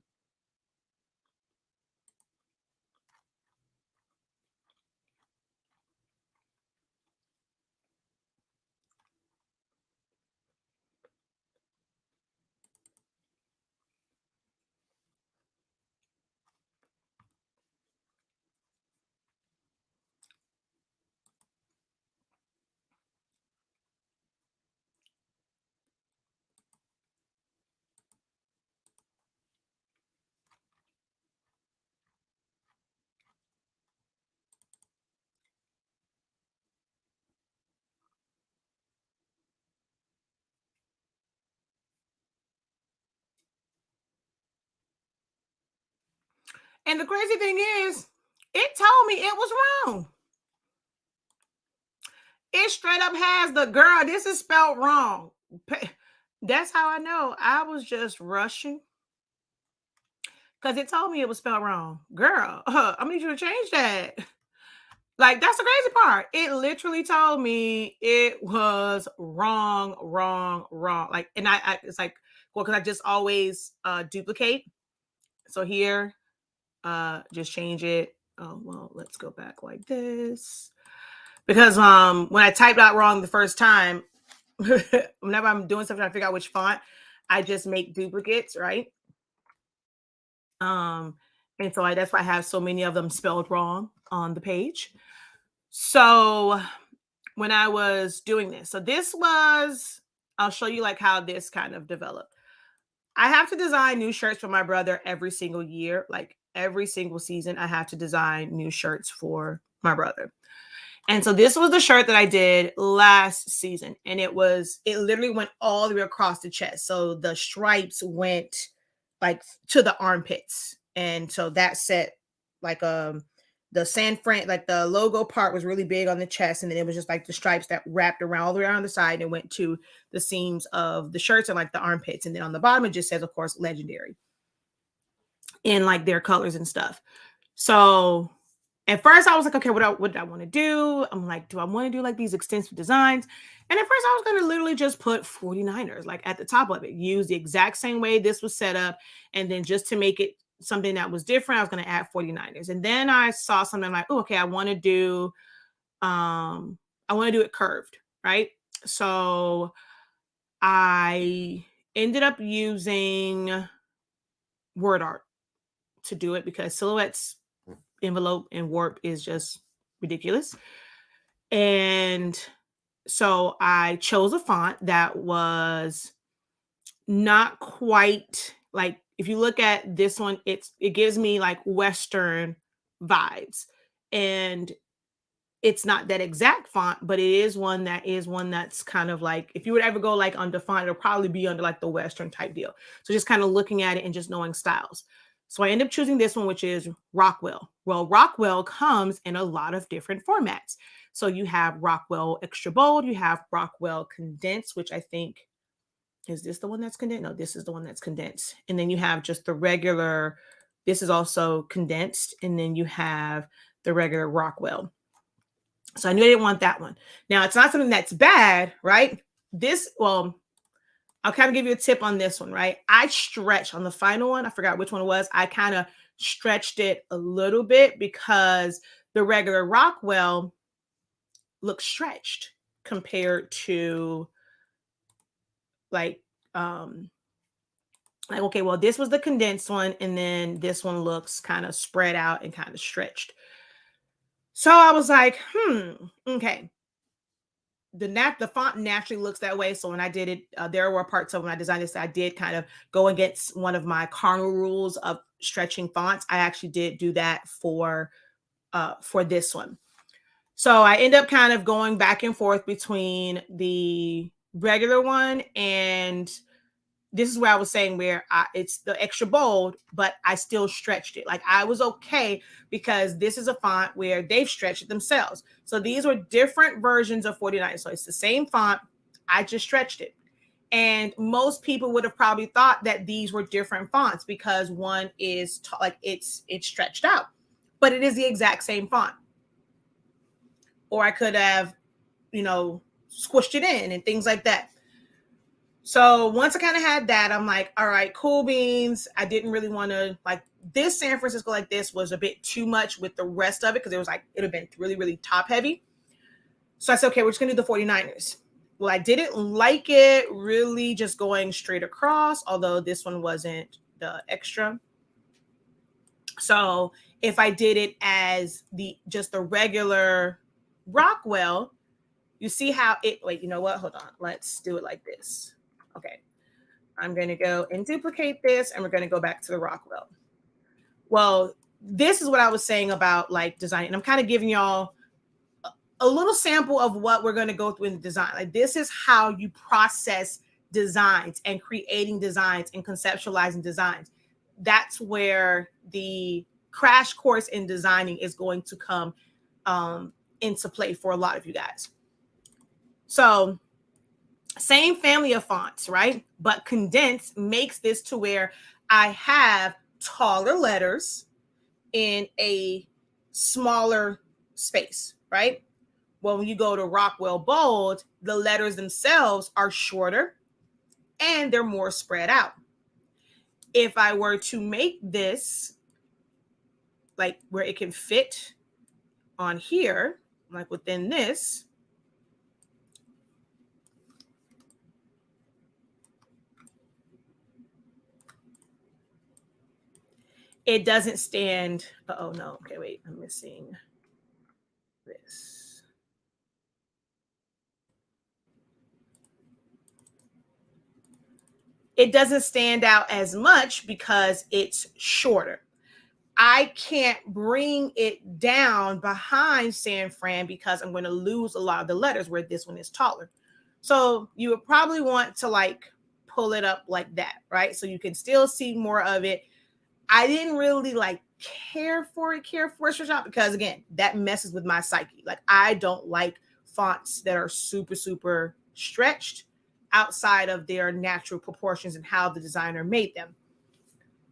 A: And the crazy thing is, it told me it was wrong. It straight up has the girl, this is spelled wrong. That's how I know I was just rushing. Because it told me it was spelled wrong. Girl, I'm gonna need you to change that. Like, that's the crazy part. It literally told me it was wrong. Like, and I it's like, well, because I just always duplicate. So here, just change it. Oh, well, let's go back like this. Because when I typed out wrong the first time, whenever I'm doing something, I figure out which font, I just make duplicates, right? And so that's why I have so many of them spelled wrong on the page. So when I was doing this, so this was, I'll show you like how this kind of developed. I have to design new shirts for my brother every single year. Like every single season, I have to design new shirts for my brother. And so this was the shirt that I did last season. And it literally went all the way across the chest. So the stripes went like to the armpits. And so that set like the San Fran, like the logo part was really big on the chest. And then it was just like the stripes that wrapped around all the way around the side and went to the seams of the shirts and like the armpits. And then on the bottom, it just says, of course, legendary in like their colors and stuff. So at first I was like, okay, what did I want to do? I'm like, do I want to do like these extensive designs? And at first I was going to literally just put 49ers like at the top of it, use the exact same way this was set up. And then just to make it something that was different, I was going to add 49ers. And then I saw something like, oh, okay, I want to do it curved, right? So I ended up using word art to do it because silhouettes, envelope, and warp is just ridiculous. And so I chose a font that was not quite like, if you look at this one, it gives me like Western vibes. And it's not that exact font, but it is one that's kind of like, if you would ever go like under font, it'll probably be under like the Western type deal. So just kind of looking at it and just knowing styles. So I end up choosing this one, which is Rockwell. Well, Rockwell comes in a lot of different formats. So you have Rockwell extra bold, you have Rockwell condensed, which I think, is this the one that's condensed? No, this is the one that's condensed. And then you have just the regular, this is also condensed. And then you have the regular Rockwell. So I knew I didn't want that one. Now, it's not something that's bad, right? Well, I'll kind of give you a tip on this one, right? I stretched on the final one. I forgot which one it was. I kind of stretched it a little bit because the regular Rockwell looks stretched compared to like okay, well, this was the condensed one, and then this one looks kind of spread out and kind of stretched. So I was like, okay. The font naturally looks that way. So when I did it, there were parts of when I designed this, I did kind of go against one of my cardinal rules of stretching fonts. I actually did do that for this one. So I end up kind of going back and forth between the regular one, and this is where I was saying where it's the extra bold, but I still stretched it. Like I was okay because this is a font where they've stretched it themselves. So these were different versions of 49. So it's the same font. I just stretched it. And most people would have probably thought that these were different fonts because one is like it's stretched out, but it is the exact same font. Or I could have, squished it in and things like that. So once I kind of had that, I'm like, all right, cool beans. I didn't really want to like this San Francisco like this was a bit too much with the rest of it because it was like it would have been really, really top heavy. So I said, okay, we're just gonna do the 49ers. Well, I didn't like it really just going straight across, although this one wasn't the extra. So if I did it as just the regular Rockwell, you see how it, wait, you know what? Hold on. Let's do it like this. Okay. I'm going to go and duplicate this, and we're going to go back to the Rockwell. Well, this is what I was saying about like design. And I'm kind of giving y'all a little sample of what we're going to go through in the design. Like this is how you process designs and creating designs and conceptualizing designs. That's where the crash course in designing is going to come into play for a lot of you guys. So same family of fonts, right? But condensed makes this to where I have taller letters in a smaller space, right? Well, when you go to Rockwell Bold, the letters themselves are shorter and they're more spread out. If I were to make this like where it can fit on here, like within this, it doesn't stand. Oh no. Okay, wait, I'm missing this. It doesn't stand out as much because it's shorter. I can't bring it down behind San Fran because I'm going to lose a lot of the letters where this one is taller. So you would probably want to like pull it up like that, right? So you can still see more of it. I didn't really like care for it shot because again, that messes with my psyche. Like I don't like fonts that are super, super stretched outside of their natural proportions and how the designer made them.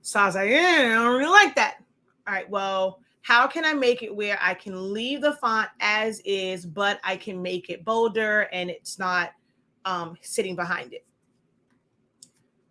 A: So I was like, I don't really like that. All right, well, how can I make it where I can leave the font as is, but I can make it bolder and it's not sitting behind it?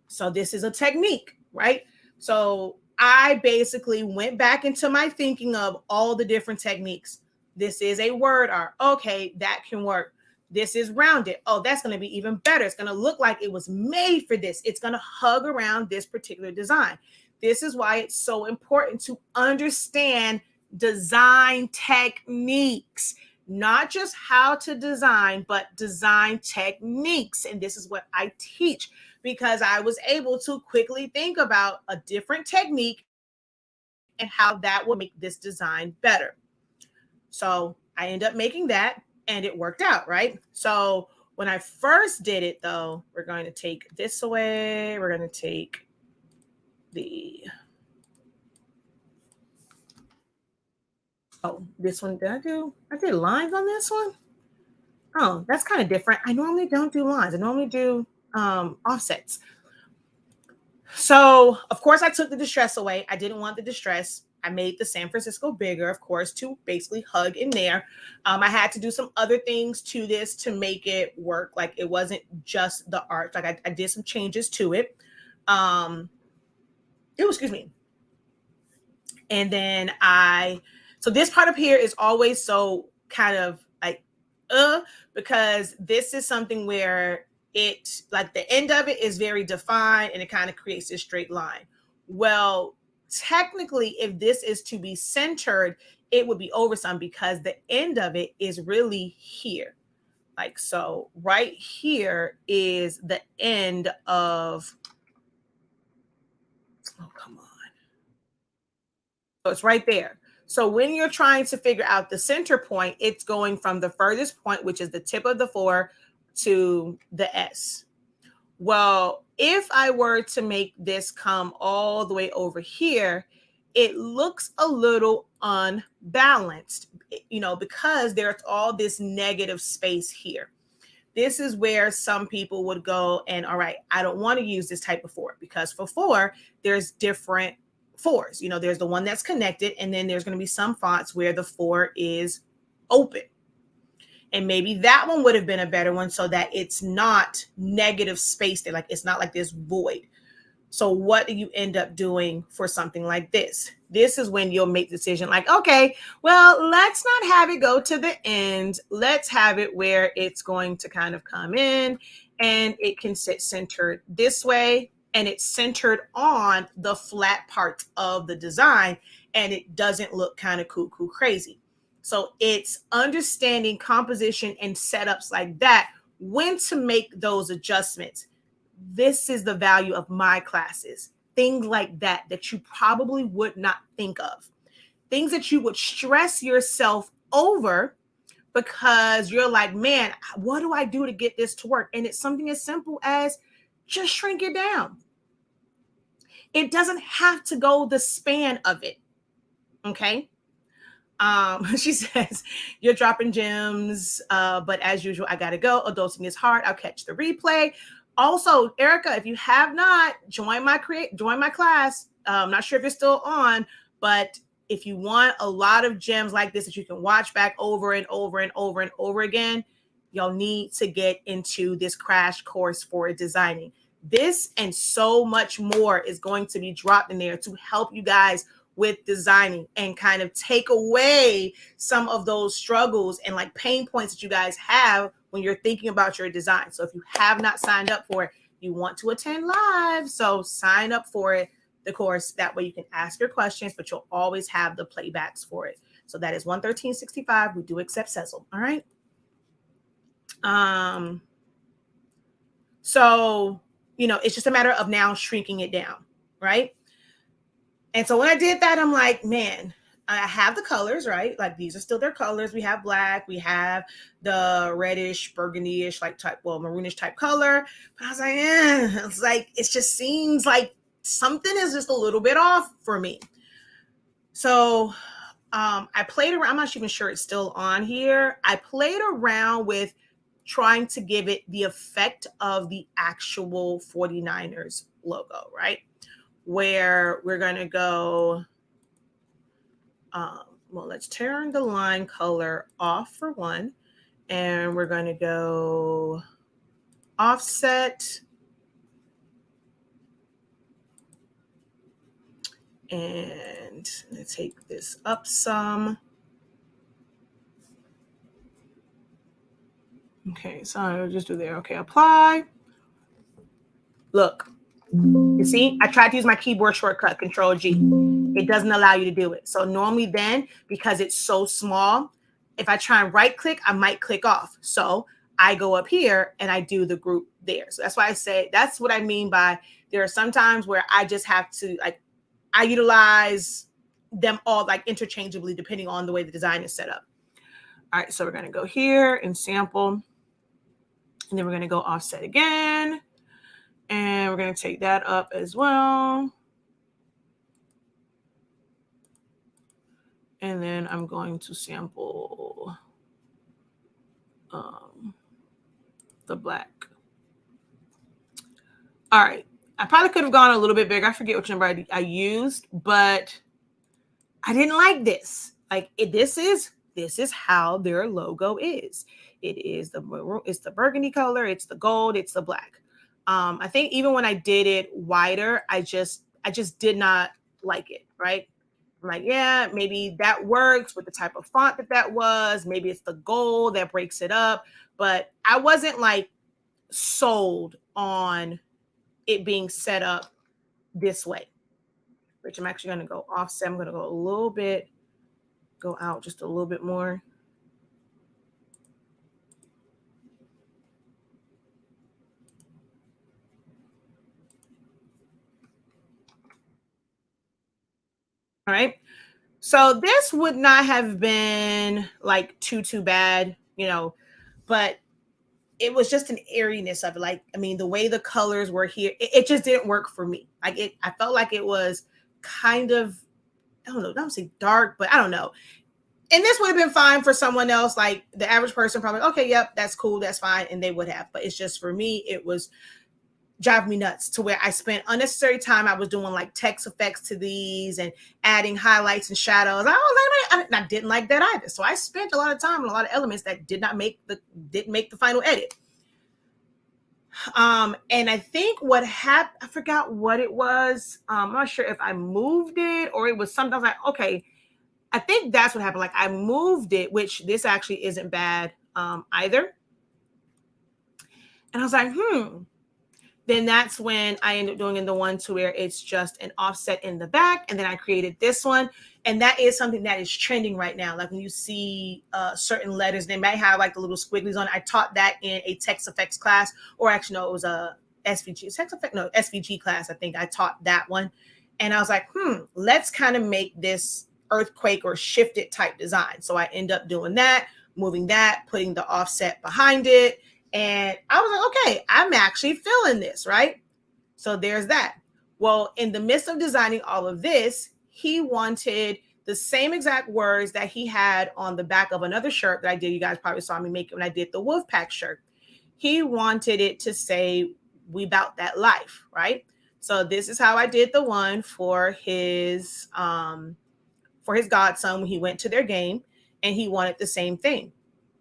A: So this is a technique, right? So I basically went back into my thinking of all the different techniques. This is a word art. Okay, that can work. This is rounded. Oh, that's going to be even better. It's going to look like it was made for this. It's going to hug around this particular design. This is why it's so important to understand design techniques, not just how to design, but design techniques. And this is what I teach because I was able to quickly think about a different technique and how that will make this design better. So I ended up making that and it worked out, right? So when I first did it though, we're going to take this away. We're going to take this one. I did lines on this one. Oh, that's kind of different. I normally don't do lines. I normally do offsets. So of course I took the distress away. I didn't want the distress. I made the San Francisco bigger, of course, to basically hug in there. I had to do some other things to this to make it work. Like it wasn't just the art. Like I did some changes to it. Excuse me. And then so this part up here is always so kind of like, because this is something where it, like the end of it is very defined and it kind of creates this straight line. Well, technically, if this is to be centered, it would be over some because the end of it is really here. Like, so right here is the end of, oh, come on. So it's right there. So when you're trying to figure out the center point, it's going from the furthest point, which is the tip of the 4, to the S. Well, if I were to make this come all the way over here, it looks a little unbalanced, because there's all this negative space here. This is where some people would go and, all right, I don't want to use this type of 4 because for 4, there's different 4s. There's the one that's connected, and then there's going to be some fonts where the 4 is open. And maybe that one would have been a better one so that it's not negative space there. Like it's not like this void. So what do you end up doing for something like this? This is when you'll make the decision like, okay, well, let's not have it go to the end. Let's have it where it's going to kind of come in and it can sit centered this way. And it's centered on the flat part of the design and it doesn't look kind of cuckoo crazy. So it's understanding composition and setups like that, when to make those adjustments. This is the value of my classes. Things like that you probably would not think of. Things that you would stress yourself over because you're like, man, what do I do to get this to work? And it's something as simple as just shrink it down. It doesn't have to go the span of it. Okay. She says, you're dropping gems, but as usual, I gotta go. Adulting is hard. I'll catch the replay. Also, Erica, if you have not join my class, I'm not sure if you're still on, but if you want a lot of gems like this that you can watch back over and over and over and over again, you'll need to get into this crash course for designing. This and so much more is going to be dropped in there to help you guys with designing and kind of take away some of those struggles and like pain points that you guys have when you're thinking about your design. So if you have not signed up for it, you want to attend live, so sign up for it, the course. That way you can ask your questions, but you'll always have the playbacks for it. So that is $113.65. We do accept Zelle. All right. So, it's just a matter of now shrinking it down, right? And so when I did that, I'm like, man, I have the colors, right? Like these are still their colors. We have black, we have the reddish, burgundy-ish, maroonish type color. But I was like, it just seems like something is just a little bit off for me. So I played around. I'm not even sure it's still on here. I played around with trying to give it the effect of the actual 49ers logo, right? Where we're going to go, let's turn the line color off for one, and we're going to go offset, and let's take this up some. Okay, so I'll just do there. Okay, apply. Look. You see, I tried to use my keyboard shortcut, Control G. It doesn't allow you to do it. So normally then, because it's so small, if I try and right click, I might click off. So I go up here and I do the group there. So that's why I say, that's what I mean by there are some times where I just have to, I utilize them all interchangeably depending on the way the design is set up. All right, so we're going to go here and sample. And then we're going to go offset again. And we're going to take that up as well. And then I'm going to sample the black. All right. I probably could have gone a little bit bigger. I forget which number I used, but I didn't like this. Like this is how their logo is. It's the burgundy color, it's the gold, it's the black. I think even when I did it wider, I just did not like it, right? I'm like, yeah, maybe that works with the type of font that was. Maybe it's the gold that breaks it up. But I wasn't like sold on it being set up this way, which I'm actually going to go offset. I'm going to go a little bit, go out just a little bit more. All right. So this would not have been like too bad, but it was just an airiness of it. Like, I mean, the way the colors were here, it just didn't work for me. Like I felt like it was kind of, I don't know, I don't say dark, but I don't know. And this would have been fine for someone else, like the average person probably, okay, yep, that's cool, that's fine. And they would have, but it's just for me, it was drive me nuts to where I spent unnecessary time. I was doing like text effects to these and adding highlights and shadows. I didn't like that either. So I spent a lot of time on a lot of elements that didn't make the final edit. And I think what happened, I forgot what it was. I'm not sure if I moved it or it was something. I was like, okay, I think that's what happened. Like I moved it, which this actually isn't bad either. And I was like, then that's when I ended up doing in the one to where it's just an offset in the back. And then I created this one. And that is something that is trending right now. Like when you see certain letters, they might have like the little squigglies on it. I taught that in a text effects class, or actually, no, it was a SVG class. I think I taught that one. And I was like, let's kind of make this earthquake or shifted type design. So I end up doing that, moving that, putting the offset behind it. And I was like, okay, I'm actually feeling this, right? So there's that. Well, in the midst of designing all of this, he wanted the same exact words that he had on the back of another shirt that I did. You guys probably saw me make it when I did the Wolfpack shirt. He wanted it to say, "We bout that life," right? So this is how I did the one for his godson when he went to their game, and he wanted the same thing.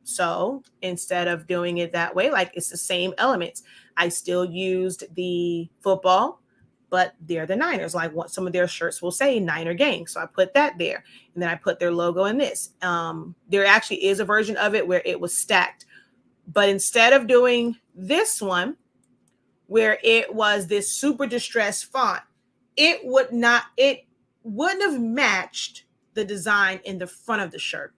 A: So instead of doing it that way, like it's the same elements, I still used the football, but they're the Niners. Like what some of their shirts will say Niner Gang. So I put that there. And then I put their logo in this. There actually is a version of it where it was stacked. But instead of doing this one, where it was this super distressed font, it wouldn't have matched the design in the front of the shirt.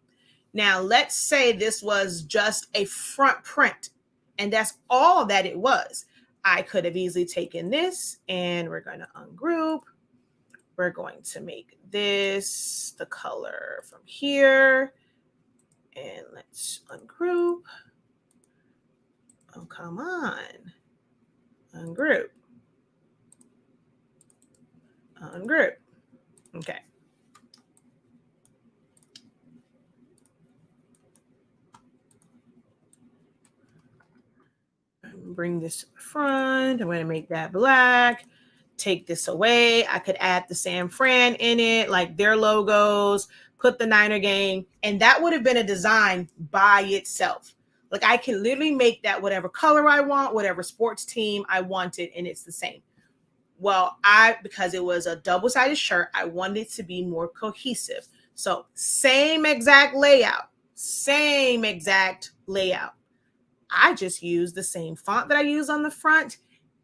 A: Now, let's say this was just a front print, and that's all that it was. I could have easily taken this, and we're going to ungroup. We're going to make this the color from here, and let's ungroup. Oh, come on. Ungroup. Ungroup. Okay. Bring this to the front. I'm going to make that black. Take this away. I could add the San Fran in it, like their logos, put the Niner Gang, and that would have been a design by itself. Like I can literally make that whatever color I want, whatever sports team I wanted, and it's the same. Well, because it was a double-sided shirt, I wanted it to be more cohesive. So same exact layout. I just used the same font that I used on the front,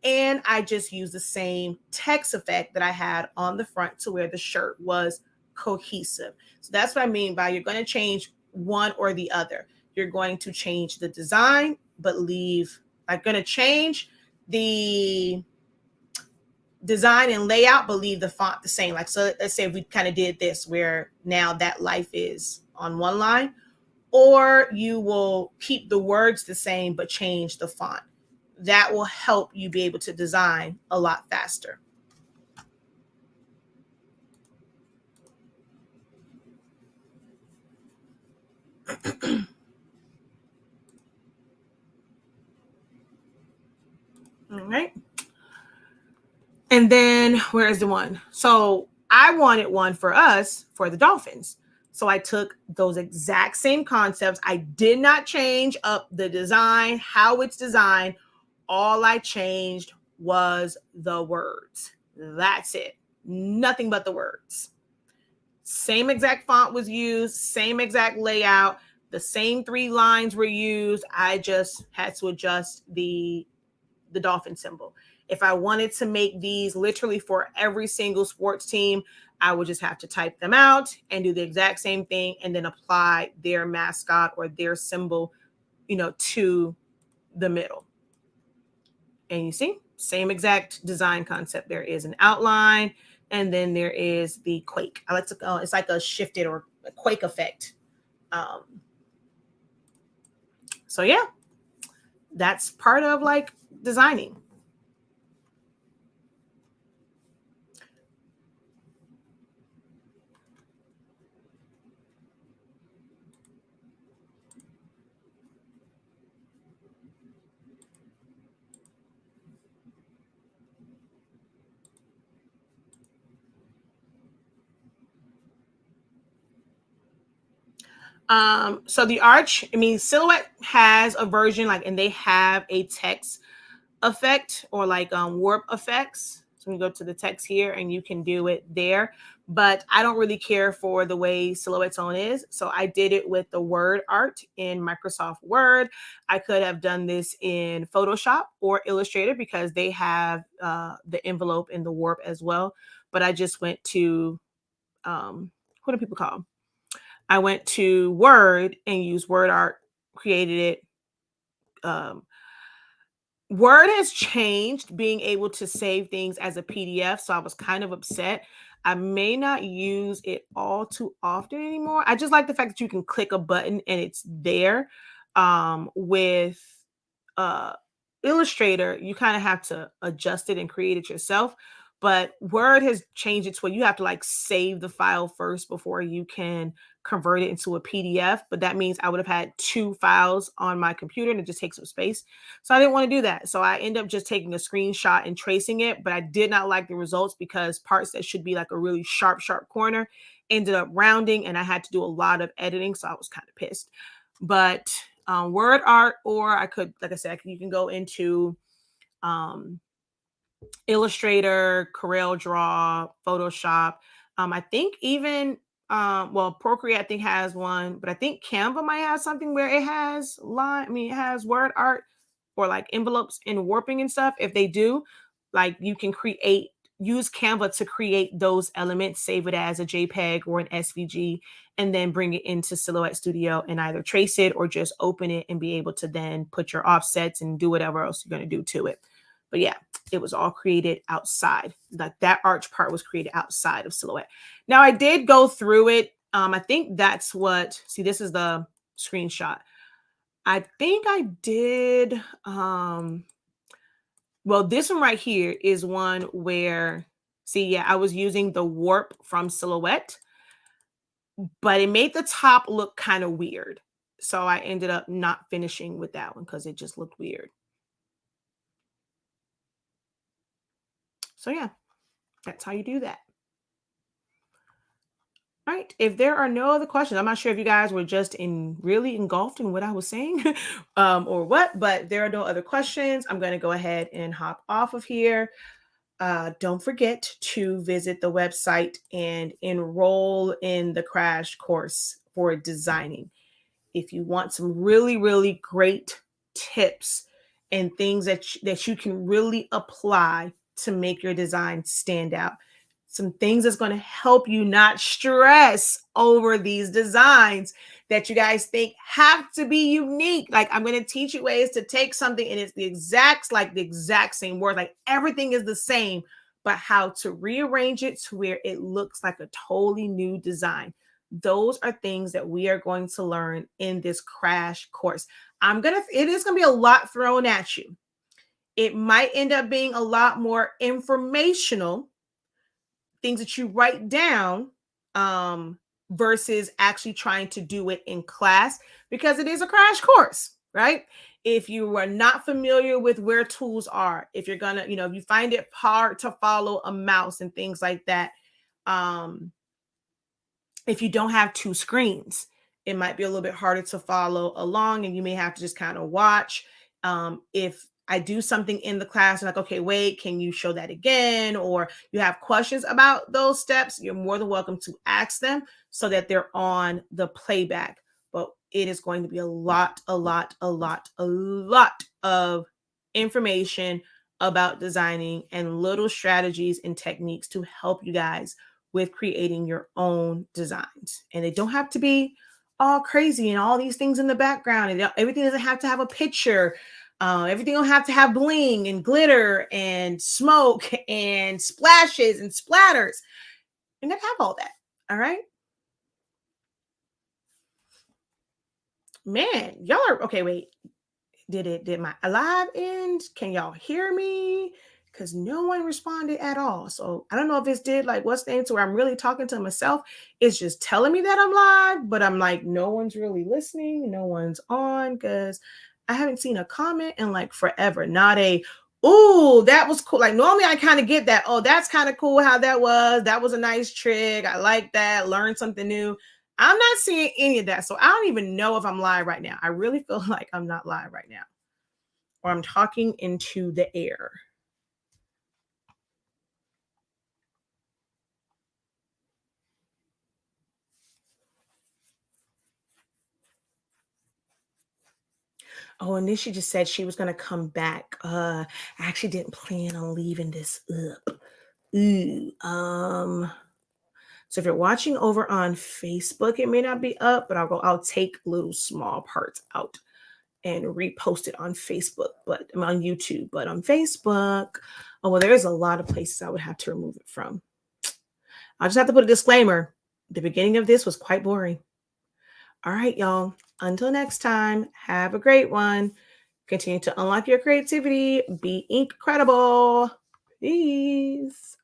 A: and I just used the same text effect that I had on the front to where the shirt was cohesive. So that's what I mean by you're going to change one or the other. You're going to change the design, but going to change the design and layout, but leave the font the same. Like, so let's say we kind of did this where now that life is on one line, or you will keep the words the same, but change the font. That will help you be able to design a lot faster. All right. And then where is the one? So I wanted one for us for the dolphins. So I took those exact same concepts. I did not change up the design, how it's designed. All I changed was the words. That's it. Nothing but the words. Same exact font was used, same exact layout, the same 3 lines were used. I just had to adjust the dolphin symbol. If I wanted to make these literally for every single sports team, I would just have to type them out and do the exact same thing and then apply their mascot or their symbol, to the middle. And you see, same exact design concept. There is an outline, and then there is the quake. I like to call it's like a shifted or a quake effect. So yeah, that's part of like designing. So the arch, Silhouette has a version like, and they have a text effect or like warp effects. So we go to the text here and you can do it there, but I don't really care for the way Silhouette's own is. So I did it with the word art in Microsoft Word. I could have done this in Photoshop or Illustrator because they have the envelope and the warp as well. But I just went to, what do people call them? I went to Word and used Word Art, created it. Word has changed being able to save things as a PDF, so I was kind of upset. I may not use it all too often anymore. I just like the fact that you can click a button and it's there. With Illustrator, you kind of have to adjust it and create it yourself. But Word has changed it to where you have to like save the file first before you can convert it into a PDF. But that means I would have had 2 files on my computer and it just takes up space. So I didn't want to do that. So I ended up just taking a screenshot and tracing it. But I did not like the results because parts that should be like a really sharp corner ended up rounding and I had to do a lot of editing. So I was kind of pissed. But Word Art, or I could, like I said, you can go into Illustrator, Corel Draw, Photoshop. I think even Procreate I think has one, but I think Canva might have something where it has it has word art or like envelopes and warping and stuff. If they do, like you can use Canva to create those elements, save it as a JPEG or an SVG, and then bring it into Silhouette Studio and either trace it or just open it and be able to then put your offsets and do whatever else you're going to do to it. But yeah, it was all created outside. Like that arch part was created outside of Silhouette. Now I did go through it. I think that's what, see, this is the screenshot. I think I did, well, this one right here is one where, see, yeah, I was using the warp from Silhouette, but it made the top look kind of weird. So I ended up not finishing with that one because it just looked weird. So yeah, that's how you do that. All right. If there are no other questions, I'm not sure if you guys were just really engulfed in what I was saying or what, but there are no other questions. I'm going to go ahead and hop off of here. Don't forget to visit the website and enroll in the crash course for designing. If you want some really, really great tips and things that you can really apply to make your design stand out, some things that's going to help you not stress over these designs that you guys think have to be unique. Like I'm going to teach you ways to take something and it's the exact same word, like everything is the same, but how to rearrange it to where it looks like a totally new design. Those are things that we are going to learn in this crash course. It is going to be a lot thrown at you. It might end up being a lot more informational, things that you write down, versus actually trying to do it in class, because it is a crash course, right? If you are not familiar with where tools are, if you're gonna, if you find it hard to follow a mouse and things like that, if you don't have two screens, it might be a little bit harder to follow along, and you may have to just kind of watch. If I do something in the class, and like, okay, wait, can you show that again? Or you have questions about those steps, you're more than welcome to ask them so that they're on the playback. But it is going to be a lot of information about designing and little strategies and techniques to help you guys with creating your own designs. And they don't have to be all crazy and all these things in the background. And everything doesn't have to have a picture. Everything will have to have bling and glitter and smoke and splashes and splatters. And have all that. All right. Man, y'all are okay. Wait, did my live end? Can y'all hear me? Because no one responded at all. So I don't know if this did like what's the answer where I'm really talking to myself. It's just telling me that I'm live, but I'm like, no one's really listening. No one's on because I haven't seen a comment in like forever. Not a, ooh, that was cool. Like normally I kind of get that. Oh, that's kind of cool how that was. That was a nice trick. I like that. Learned something new. I'm not seeing any of that. So I don't even know if I'm live right now. I really feel like I'm not live right now. Or I'm talking into the air. Oh, and then she just said she was going to come back. I actually didn't plan on leaving this up. Ooh, so if you're watching over on Facebook, it may not be up, but I'll take little small parts out and repost it on Facebook, but I'm on YouTube, but on Facebook, oh, well, there's a lot of places I would have to remove it from. I'll just have to put a disclaimer. The beginning of this was quite boring. All right, y'all. Until next time, have a great one. Continue to unlock your creativity. Be incredible. Peace.